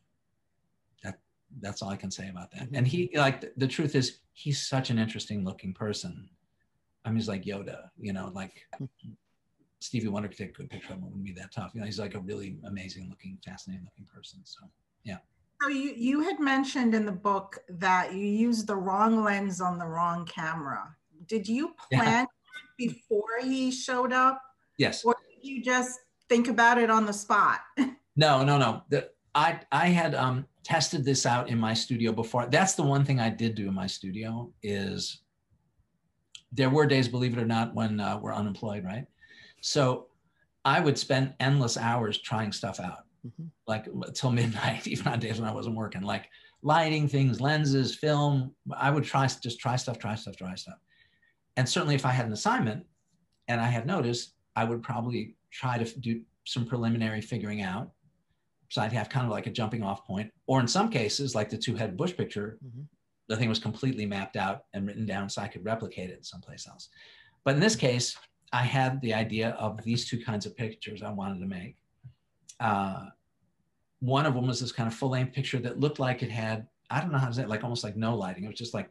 That's all I can say about that. And he, like, the truth is, he's such an interesting looking person. I mean, he's like Yoda, like Stevie Wonder could take a good picture of him. It wouldn't be that tough. He's like a really amazing looking, fascinating looking person. So, yeah. So you had mentioned in the book that you used the wrong lens on the wrong camera. Did you plan before he showed up? Yes. Or did you just think about it on the spot? No. I had tested this out in my studio before. That's the one thing I did do in my studio, is there were days, believe it or not, when we're unemployed, right? So I would spend endless hours trying stuff out, like till midnight, even on days when I wasn't working, like lighting things, lenses, film. I would try stuff. And certainly if I had an assignment and I had notice, I would probably try to do some preliminary figuring out. So I'd have kind of like a jumping off point, or in some cases, like the 2-head bush picture, the thing was completely mapped out and written down so I could replicate it someplace else. But in this case, I had the idea of these 2 kinds of pictures I wanted to make. One of them was this kind of full-length picture that looked like it had, I don't know how to say it, like almost like no lighting. It was just like,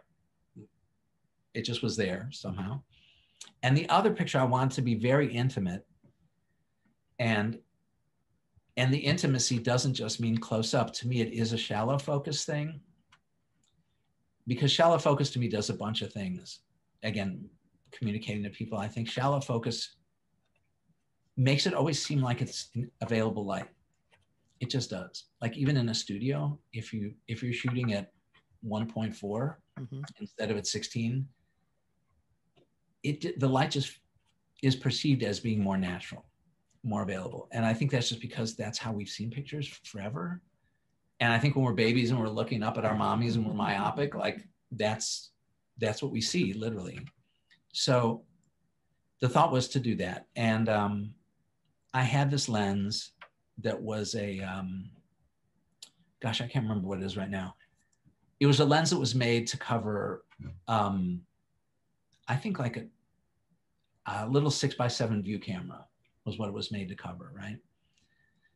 it just was there somehow. And the other picture I wanted to be very intimate. And the intimacy doesn't just mean close up. To me, it is a shallow focus thing, because shallow focus to me does a bunch of things. Again, communicating to people, I think shallow focus makes it always seem like it's available light. It just does. Like even in a studio, if you're shooting at 1.4 instead of at 16, the light just is perceived as being more natural, more available. And I think that's just because that's how we've seen pictures forever. And I think when we're babies and we're looking up at our mommies and we're myopic, like that's what we see, literally. So the thought was to do that. And I had this lens that was a, gosh, I can't remember what it is right now. It was a lens that was made to cover, I think like a little 6x7 view camera was what it was made to cover, right?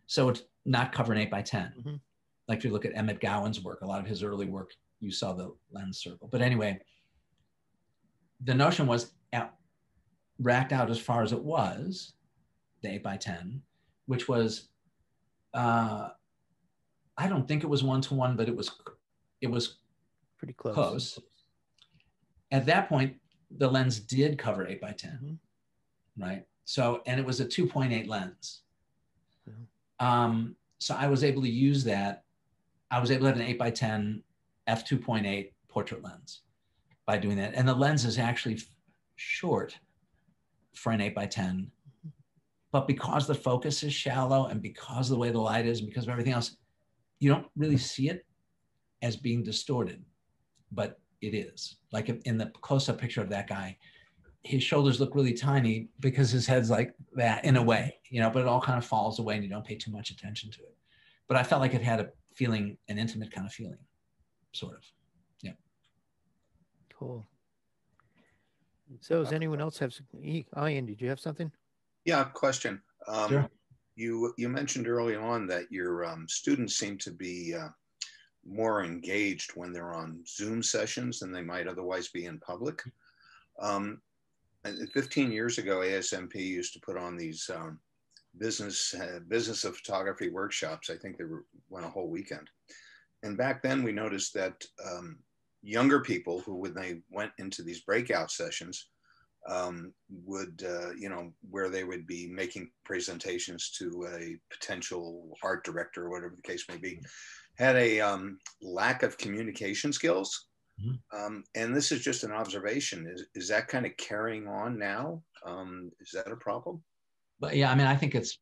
So it's not covering 8 by 10. Mm-hmm. Like if you look at Emmett Gowan's work, a lot of his early work, you saw the lens circle. But anyway, the notion was racked out as far as it was, the 8 by 10, which was, I don't think it was 1-to-1, but it was pretty close. Close. At that point, the lens did cover 8 by 10, mm-hmm. right? So, and it was a 2.8 lens. Mm-hmm. So I was able to use that. I was able to have an 8 by 10 f2.8 portrait lens by doing that. And the lens is actually short for an 8 by 10, but because the focus is shallow and because of the way the light is and because of everything else, you don't really see it as being distorted, but it is. Like in the close-up picture of that guy, his shoulders look really tiny because his head's like that in a way, you know, but it all kind of falls away and you don't pay too much attention to it. But I felt like it had a feeling, an intimate kind of feeling, sort of. Yeah. Cool. So does anyone else have, Ian, did you have something? Yeah, question. Sure. You mentioned early on that your students seem to be more engaged when they're on Zoom sessions than they might otherwise be in public. 15 years ago, ASMP used to put on these business of photography workshops. I think they went a whole weekend. And back then we noticed that younger people who, when they went into these breakout sessions, would, you know, where they would be making presentations to a potential art director or whatever the case may be, had a lack of communication skills. Mm-hmm. And this is just an observation. Is that kind of carrying on now? Is that a problem? But yeah, I mean, I think it's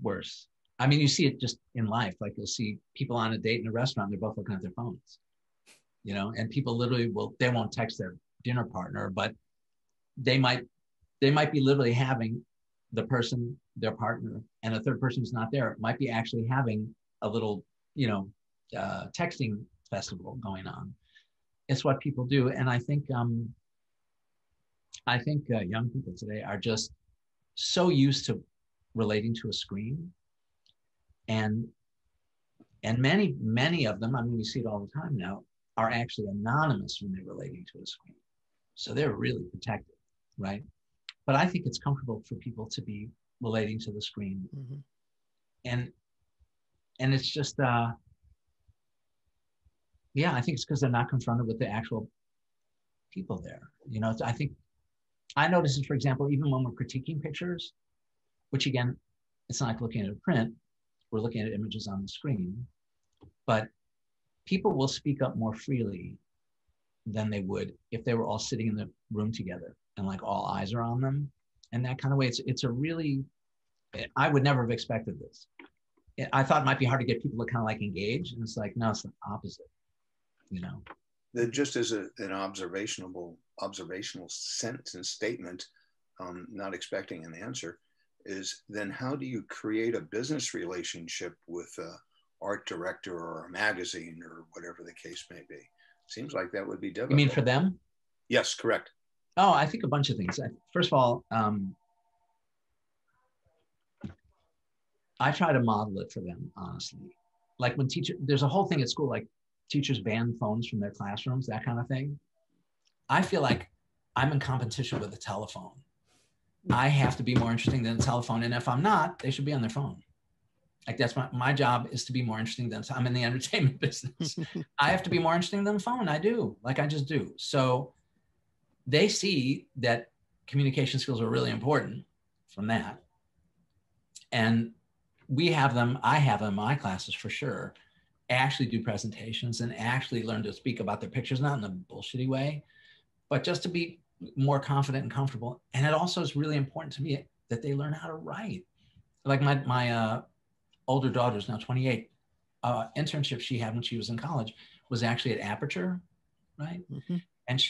worse. I mean, you see it just in life. Like you'll see people on a date in a restaurant, they're both looking at their phones, you know, and people literally they won't text their dinner partner, but they might be literally having the person, their partner, and a third person who's not there might be actually having a little, you know, texting festival going on. It's what people do. And I think young people today are just so used to relating to a screen, and many of them, I mean, we see it all the time now, are actually anonymous when they're relating to a screen. So they're really protected, right? But I think it's comfortable for people to be relating to the screen. Mm-hmm. And it's just, yeah, I think it's because they're not confronted with the actual people there. You know, I think I notice it, for example, even when we're critiquing pictures, which again, it's not like looking at a print, we're looking at images on the screen, but people will speak up more freely than they would if they were all sitting in the room together and like all eyes are on them. And that kind of way, it's a really, I would never have expected this. I thought it might be hard to get people to kind of like engage, and it's like, no, it's the opposite, you know? That just as an observational sentence statement, not expecting an answer, is then how do you create a business relationship with an art director or a magazine or whatever the case may be? Seems like that would be difficult. You mean for them? Yes, correct. Oh, I think a bunch of things. First of all, I try to model it for them, honestly. Like when there's a whole thing at school, like teachers ban phones from their classrooms, that kind of thing. I feel like I'm in competition with the telephone. I have to be more interesting than the telephone. And if I'm not, they should be on their phone. Like that's my job is to be more interesting than, I'm in the entertainment business. I have to be more interesting than the phone. I do, like I just do. So they see that communication skills are really important from that. And we have them, I have them in my classes for sure, actually do presentations and actually learn to speak about their pictures, not in a bullshitty way, but just to be more confident and comfortable. And it also is really important to me that they learn how to write. Like my older daughter is now 28. Internship she had when she was in college was actually at Aperture, right? Mm-hmm. And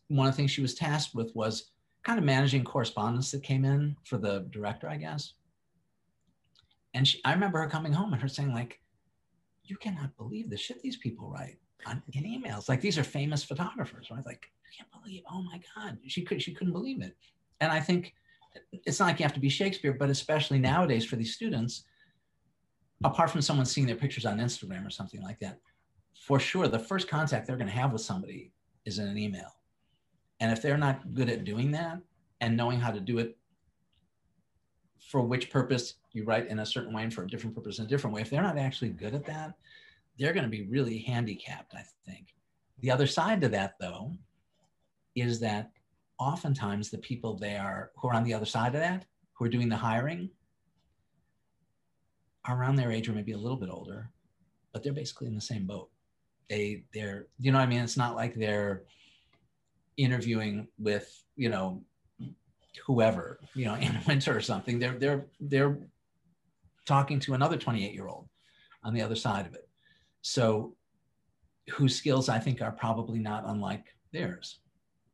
one of the things she was tasked with was kind of managing correspondence that came in for the director, I guess. And I remember her coming home and her saying like, you cannot believe the shit these people write in emails. Like these are famous photographers, right? Like, I can't believe, oh my God, she couldn't believe it. And I think it's not like you have to be Shakespeare, but especially nowadays for these students, apart from someone seeing their pictures on Instagram or something like that, for sure, the first contact they're going to have with somebody is in an email. And if they're not good at doing that and knowing how to do it for which purpose you write in a certain way and for a different purpose in a different way, if they're not actually good at that, they're going to be really handicapped, I think. The other side to that, though, is that oftentimes the people who are on the other side of that, who are doing the hiring, are around their age or maybe a little bit older, but they're basically in the same boat. They're, you know what I mean? It's not like they're interviewing with, you know, whoever, you know, in winter or something. They're talking to another 28-year-old on the other side of it. So whose skills I think are probably not unlike theirs.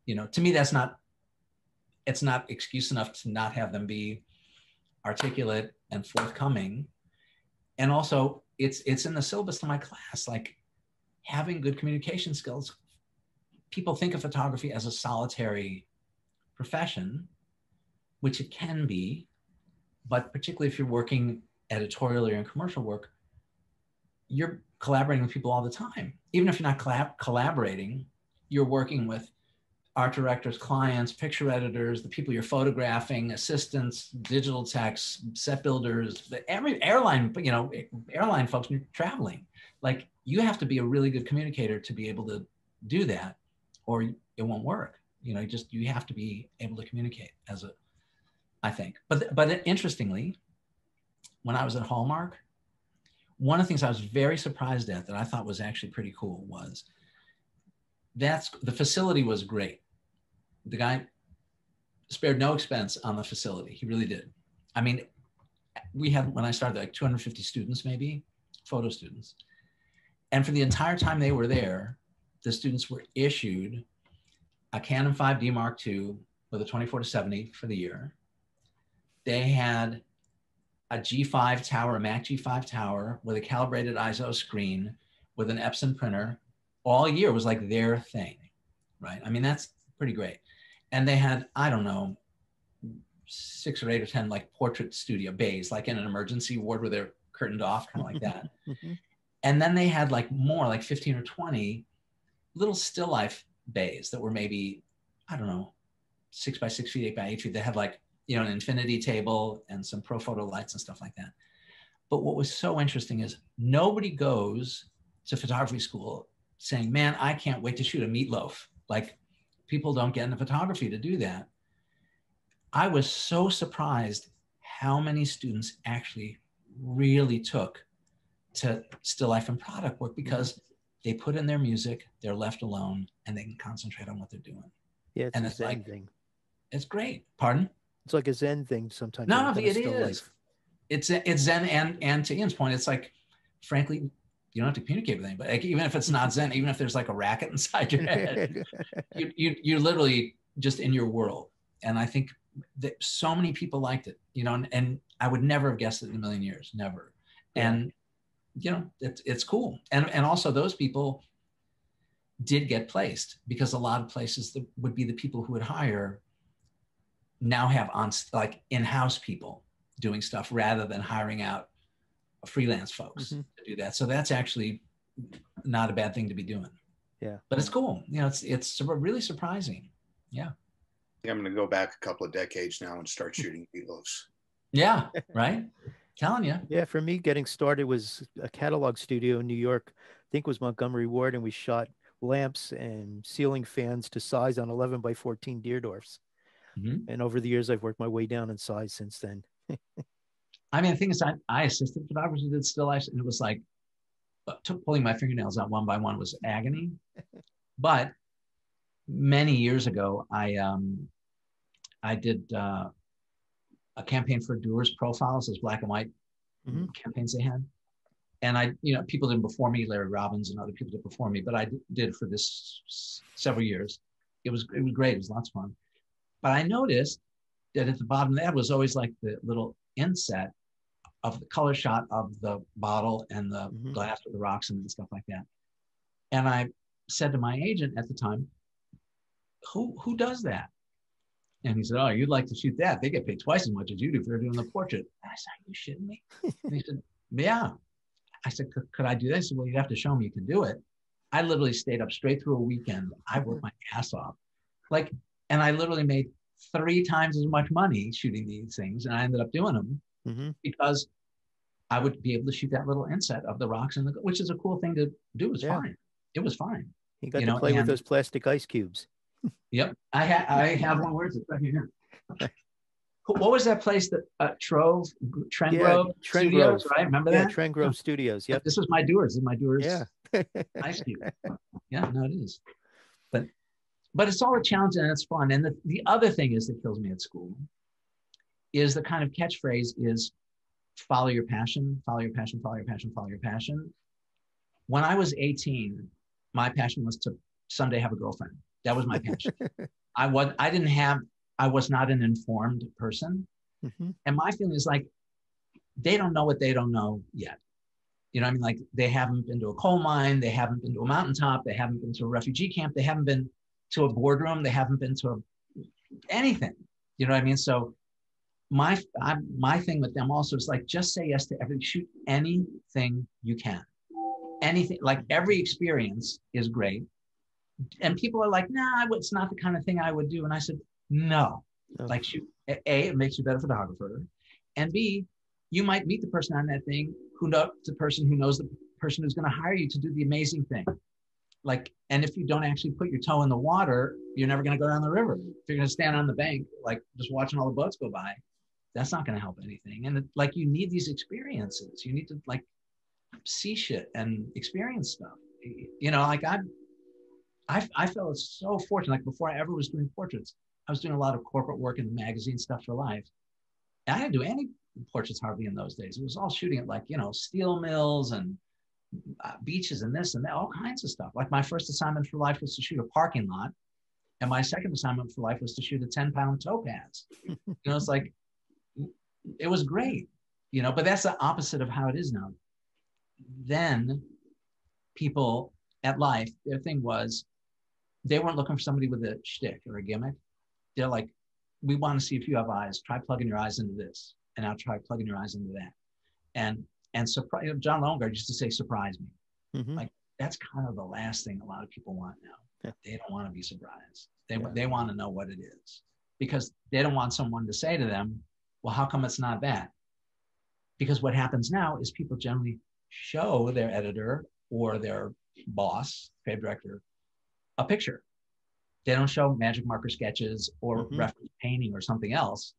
You know, to me, it's not excuse enough to not have them be articulate and forthcoming. And also it's in the syllabus of my class, like having good communication skills. People think of photography as a solitary profession, which it can be, but particularly if you're working editorially or in commercial work, you're collaborating with people all the time. Even if you're not collaborating, you're working with art directors, clients, picture editors, the people you're photographing, assistants, digital techs, set builders, every airline, you know, airline folks, when you're traveling. Like, you have to be a really good communicator to be able to do that, or it won't work. You know, you have to be able to communicate I think. But interestingly, when I was at Hallmark, one of the things I was very surprised at that I thought was actually pretty cool was the facility was great. The guy spared no expense on the facility. He really did. I mean, we had, when I started, like 250 students, maybe, photo students. And for the entire time they were there, the students were issued a Canon 5D Mark II with a 24-70 for the year. They had a G5 tower, a Mac G5 tower with a calibrated ISO screen with an Epson printer. All year was like their thing, right? I mean, that's pretty great. And they had, I don't know, 6 or 8 or 10 like portrait studio bays, like in an emergency ward where they're curtained off, kind of like that. And then they had like more, like 15 or 20 little still life bays that were maybe, I don't know, 6 by 6 feet, 8 by 8 feet. They had like, you know, an infinity table and some pro photo lights and stuff like that. But what was so interesting is nobody goes to photography school saying, man, I can't wait to shoot a meatloaf. Like, people don't get into photography to do that. I was so surprised how many students actually really took to still life and product work, because they put in their music, they're left alone, and they can concentrate on what they're doing. Yeah, it's and a it's Zen like, thing. It's great. Pardon? It's like a Zen thing sometimes. No, it still is. Life. It's Zen, and to Ian's point, it's like, frankly, you don't have to communicate with anybody. Like, even if it's not Zen, even if there's like a racket inside your head, you're literally just in your world. And I think that so many people liked it, you know, and I would never have guessed it in a million years, never. Yeah. And, you know, it's cool. And also those people did get placed, because a lot of places that would be the people who would hire now have like in-house people doing stuff rather than hiring out freelance folks to do that. So that's actually not a bad thing to be doing. Yeah. But it's cool. You know, it's really surprising. Yeah. I'm going to go back a couple of decades now and start shooting meatloafs. Yeah. Right. Telling you. Yeah. For me, getting started was a catalog studio in New York. I think it was Montgomery Ward, and we shot lamps and ceiling fans to size on 11 by 14 Deerdorfs. And over the years, I've worked my way down in size since then. I mean, the thing is, I assisted photographers who did still life, and it was like, pulling my fingernails out one by one was agony. But many years ago, I did a campaign for Doers Profiles, those black and white campaigns they had. And you know, people did before me, Larry Robbins and other people did before me, but I did for this several years. It was great. It was lots of fun. But I noticed that at the bottom of that was always like the little inset of the color shot of the bottle and the glass with the rocks and stuff like that. And I said to my agent at the time, who does that? And he said, oh, you'd like to shoot that? They get paid twice as much as you do for doing the portrait. And I said, are you shitting me? And he said, Yeah. I said, could I do this? Well, you'd have to show me you can do it. I literally stayed up straight through a weekend. I worked my ass off. Like, and I literally made 3 times as much money shooting these things. And I ended up doing them because I would be able to shoot that little inset of the rocks, which is a cool thing to do. It was fine. It was fine. You got to play with those plastic ice cubes. Yep. I have one. Where is it? Right here. What was that place that Trove Trendgrove Studios, right? Remember that? Trendgrove Studios. Yep. This is my Doers. This is my Doers. Yeah. Ice cube. Yeah, no, it is. But it's all a challenge and it's fun. And the other thing is that kills me at school is the kind of catchphrase is follow your passion, follow your passion, follow your passion, follow your passion. When I was 18, my passion was to someday have a girlfriend. That was my passion. I was not an informed person. And my feeling is like, they don't know what they don't know yet. You know what I mean? Like they haven't been to a coal mine. They haven't been to a mountaintop. They haven't been to a refugee camp. They haven't been to a boardroom. They haven't been to anything. You know what I mean? So my thing with them also is like, just say yes to everything. Shoot anything you can. Anything, like every experience is great. And people are like, nah, it's not the kind of thing I would do. And I said, no. Like shoot, A, it makes you a better photographer. And B, you might meet the person on that thing the person who knows the person who's going to hire you to do the amazing thing. Like, and if you don't actually put your toe in the water, you're never going to go down the river. If you're going to stand on the bank, like just watching all the boats go by, that's not going to help anything. And like, you need these experiences. You need to like see shit and experience stuff. You know, like I felt so fortunate. Like before I ever was doing portraits, I was doing a lot of corporate work in the magazine Stuff for Life. And I didn't do any portraits hardly in those days. It was all shooting at like, you know, steel mills and beaches and this and that, all kinds of stuff. Like my first assignment for life was to shoot a parking lot. And my second assignment for life was to shoot a 10-pound topaz. You know, it's like, it was great, you know, but that's the opposite of how it is now. Then people at Life, their thing was, they weren't looking for somebody with a shtick or a gimmick. They're like, we want to see if you have eyes. Try plugging your eyes into this. And now try plugging your eyes into that. And surprise, John Longard used to say, surprise me. Like, that's kind of the last thing a lot of people want now. They don't want to be surprised. They want to know what it is. Because they don't want someone to say to them, well, how come it's not that? Because what happens now is people generally show their editor or their boss, creative director, a picture. They don't show magic marker sketches or reference painting or something else.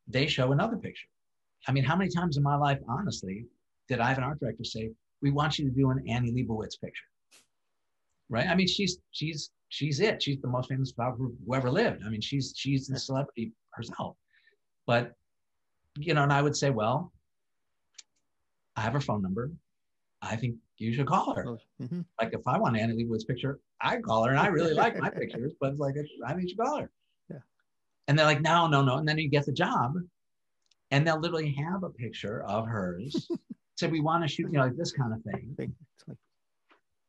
They show another picture. I mean, how many times in my life, honestly, did I have an art director say, we want you to do an Annie Leibovitz picture, right? I mean, she's it. She's the most famous photographer who ever lived. I mean, she's the celebrity herself. But, you know, and I would say, well, I have her phone number. I think you should call her. Like if I want Annie Leibovitz picture, I call her, and I really like my pictures, but it's like, I think you should call her. Yeah. And they're like, no. And then you get the job, and they'll literally have a picture of hers. Say, we want to shoot, you know, like this kind of thing.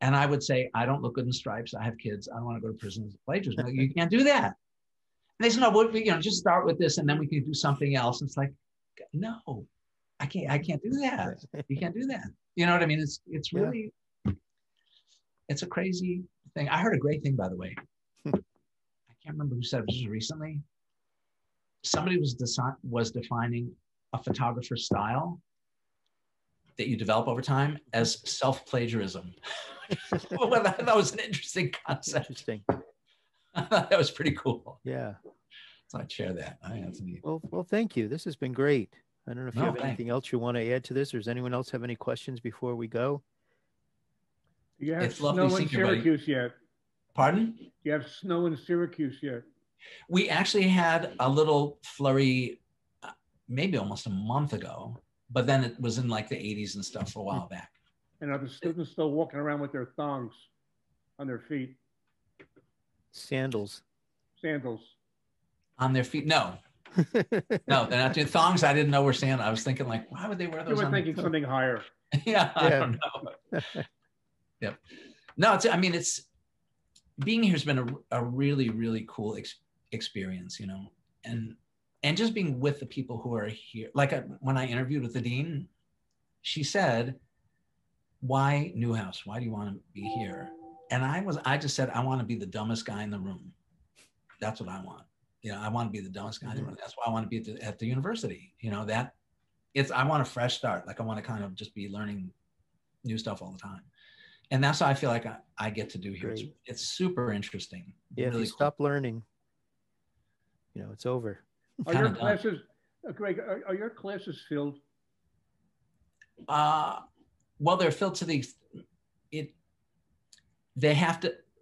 And I would say, I don't look good in stripes. I have kids. I don't want to go to prison as a plagiarist. Like, you can't do that. And they said, no, you know, just start with this, and then we can do something else. And it's like, no, I can't do that. You can't do that. You know what I mean? It's really, it's a crazy thing. I heard a great thing, by the way. I can't remember who said it just recently. Somebody was defining a photographer's style that you develop over time as self-plagiarism. Well, that was an interesting concept. Interesting. That was pretty cool. Yeah. So I'd share that. Well, thank you. This has been great. I don't know if you have anything else you want to add to this, or does anyone else have any questions before we go? You have snow in Syracuse yet? Pardon? You have snow in Syracuse yet? We actually had a little flurry, maybe almost a month ago, but then it was in like the 80s and stuff for a while back. And are the students still walking around with their thongs on their feet? Sandals. On their feet? No. No, they're not doing thongs. I didn't know were sandals. I was thinking like, why would they wear those? You were thinking something higher. Yeah, I don't know. Yep. No, it's being here has been a really, really cool experience, you know, and just being with the people who are here. Like when I interviewed with the dean, she said, why Newhouse? Why do you want to be here? And I just said, I want to be the dumbest guy in the room. That's what I want. You know, I want to be the dumbest guy in the room. That's why I want to be at the university. You know, I want a fresh start. Like I want to kind of just be learning new stuff all the time. And that's what I feel like I get to do here. It's super interesting. Yeah, really if you stop learning, you know, it's over. Are your classes, Greg, are your classes filled? Well, they're filled to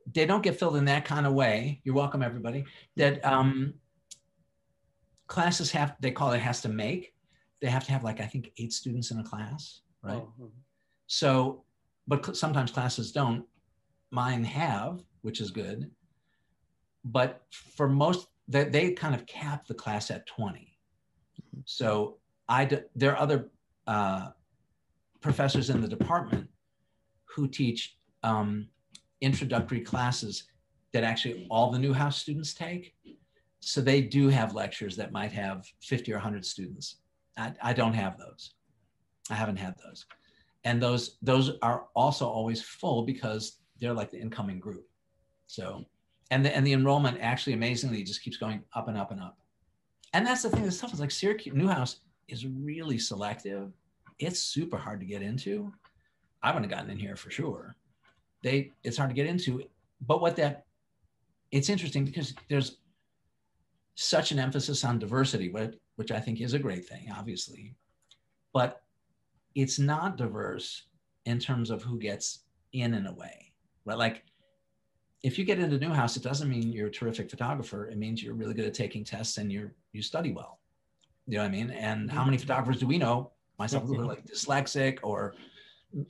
they don't get filled in that kind of way. You're welcome, everybody. That classes they call it has to make. They have to have like, I think 8 students in a class, right? Oh. So, but sometimes classes don't. Mine have, which is good. But for most, they kind of cap the class at 20. So there are other professors in the department who teach introductory classes that actually all the Newhouse students take. So they do have lectures that might have 50 or 100 students. I don't have those. I haven't had those. And those are also always full because they're like the incoming group. So, and the enrollment actually amazingly just keeps going up and up and up. And that's the thing, this stuff is like Syracuse, Newhouse is really selective. It's super hard to get into. I wouldn't have gotten in here for sure. It's hard to get into, but it's interesting because there's such an emphasis on diversity, which I think is a great thing, obviously, but it's not diverse in terms of who gets in a way, right? Like if you get into Newhouse, it doesn't mean you're a terrific photographer. It means you're really good at taking tests and you study well. You know what I mean? And how many photographers do we know, myself, who are like dyslexic or,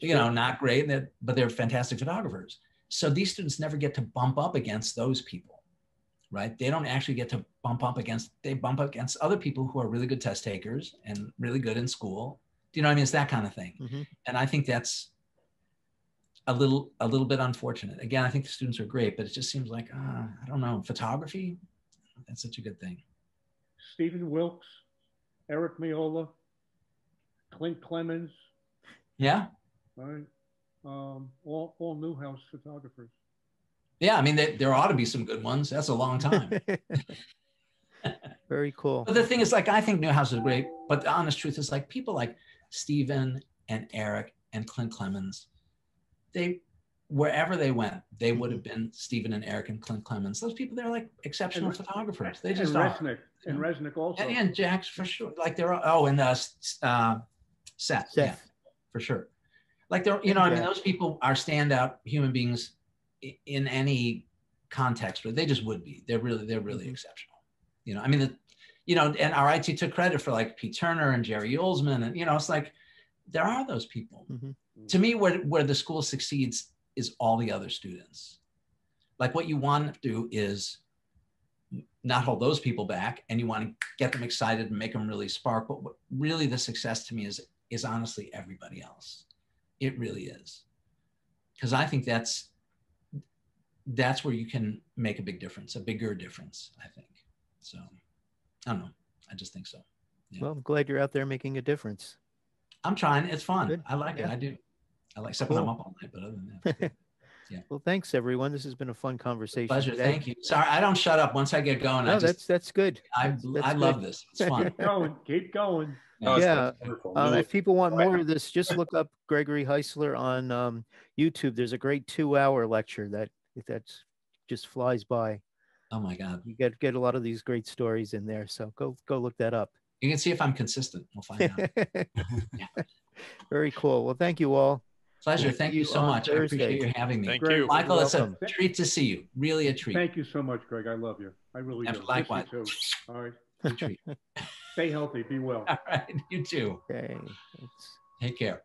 you know, not great, but they're fantastic photographers. So these students never get to bump up against those people, right? They don't actually get to bump up against other people who are really good test takers and really good in school. Do you know what I mean? It's that kind of thing. Mm-hmm. And I think that's a little bit unfortunate. Again, I think the students are great, but it just seems like, I don't know, photography, that's such a good thing. Stephen Wilkes, Eric Miola, Clint Clemens. Yeah. Right. All Newhouse photographers. Yeah, I mean, there ought to be some good ones. That's a long time. Very cool. But the thing is, like, I think Newhouse is great, but the honest truth is, like, people like Stephen and Eric and Clint Clemens, wherever they went, they would have been Stephen and Eric and Clint Clemens. Those people, they're like exceptional photographers. They just are. And Resnick also. And Jax for sure. Like they're and Seth. Yeah, for sure. Like they're, you know, I mean, those people are standout human beings in any context, but they just would be. They're really exceptional. You know, I mean, and RIT took credit for like Pete Turner and Jerry Yulesman, and it's like there are those people. Mm-hmm. To me, where the school succeeds is all the other students. Like what you want to do is not hold those people back, and you want to get them excited and make them really spark. But what really the success to me is honestly everybody else. It really is, because I think that's where you can make a big difference, a bigger difference, I think. So I don't know. I just think so. Yeah. Well, I'm glad you're out there making a difference. I'm trying. It's fun. Good. I like it. I do. I like except when I'm up all night, but other than that. Yeah. Well, thanks everyone. This has been a fun conversation. Pleasure. Today. Thank you. Sorry, I don't shut up once I get going. No, that's good. I love this. It's fun. Keep going. Yeah. If people want more of this, just look up Gregory Heisler on YouTube. There's a great 2-hour lecture that's just flies by. Oh my God. You get a lot of these great stories in there. So go look that up. You can see if I'm consistent. We'll find out. Yeah. Very cool. Well, thank you all. Pleasure. Thank you so much. Thursday. I appreciate you having me. Thank you. Michael, it's a treat to see you. Really a treat. Thank you so much, Greg. I love you. I really do. Likewise. Too. All right. A treat. Stay healthy. Be well. All right. You too. Okay. Take care.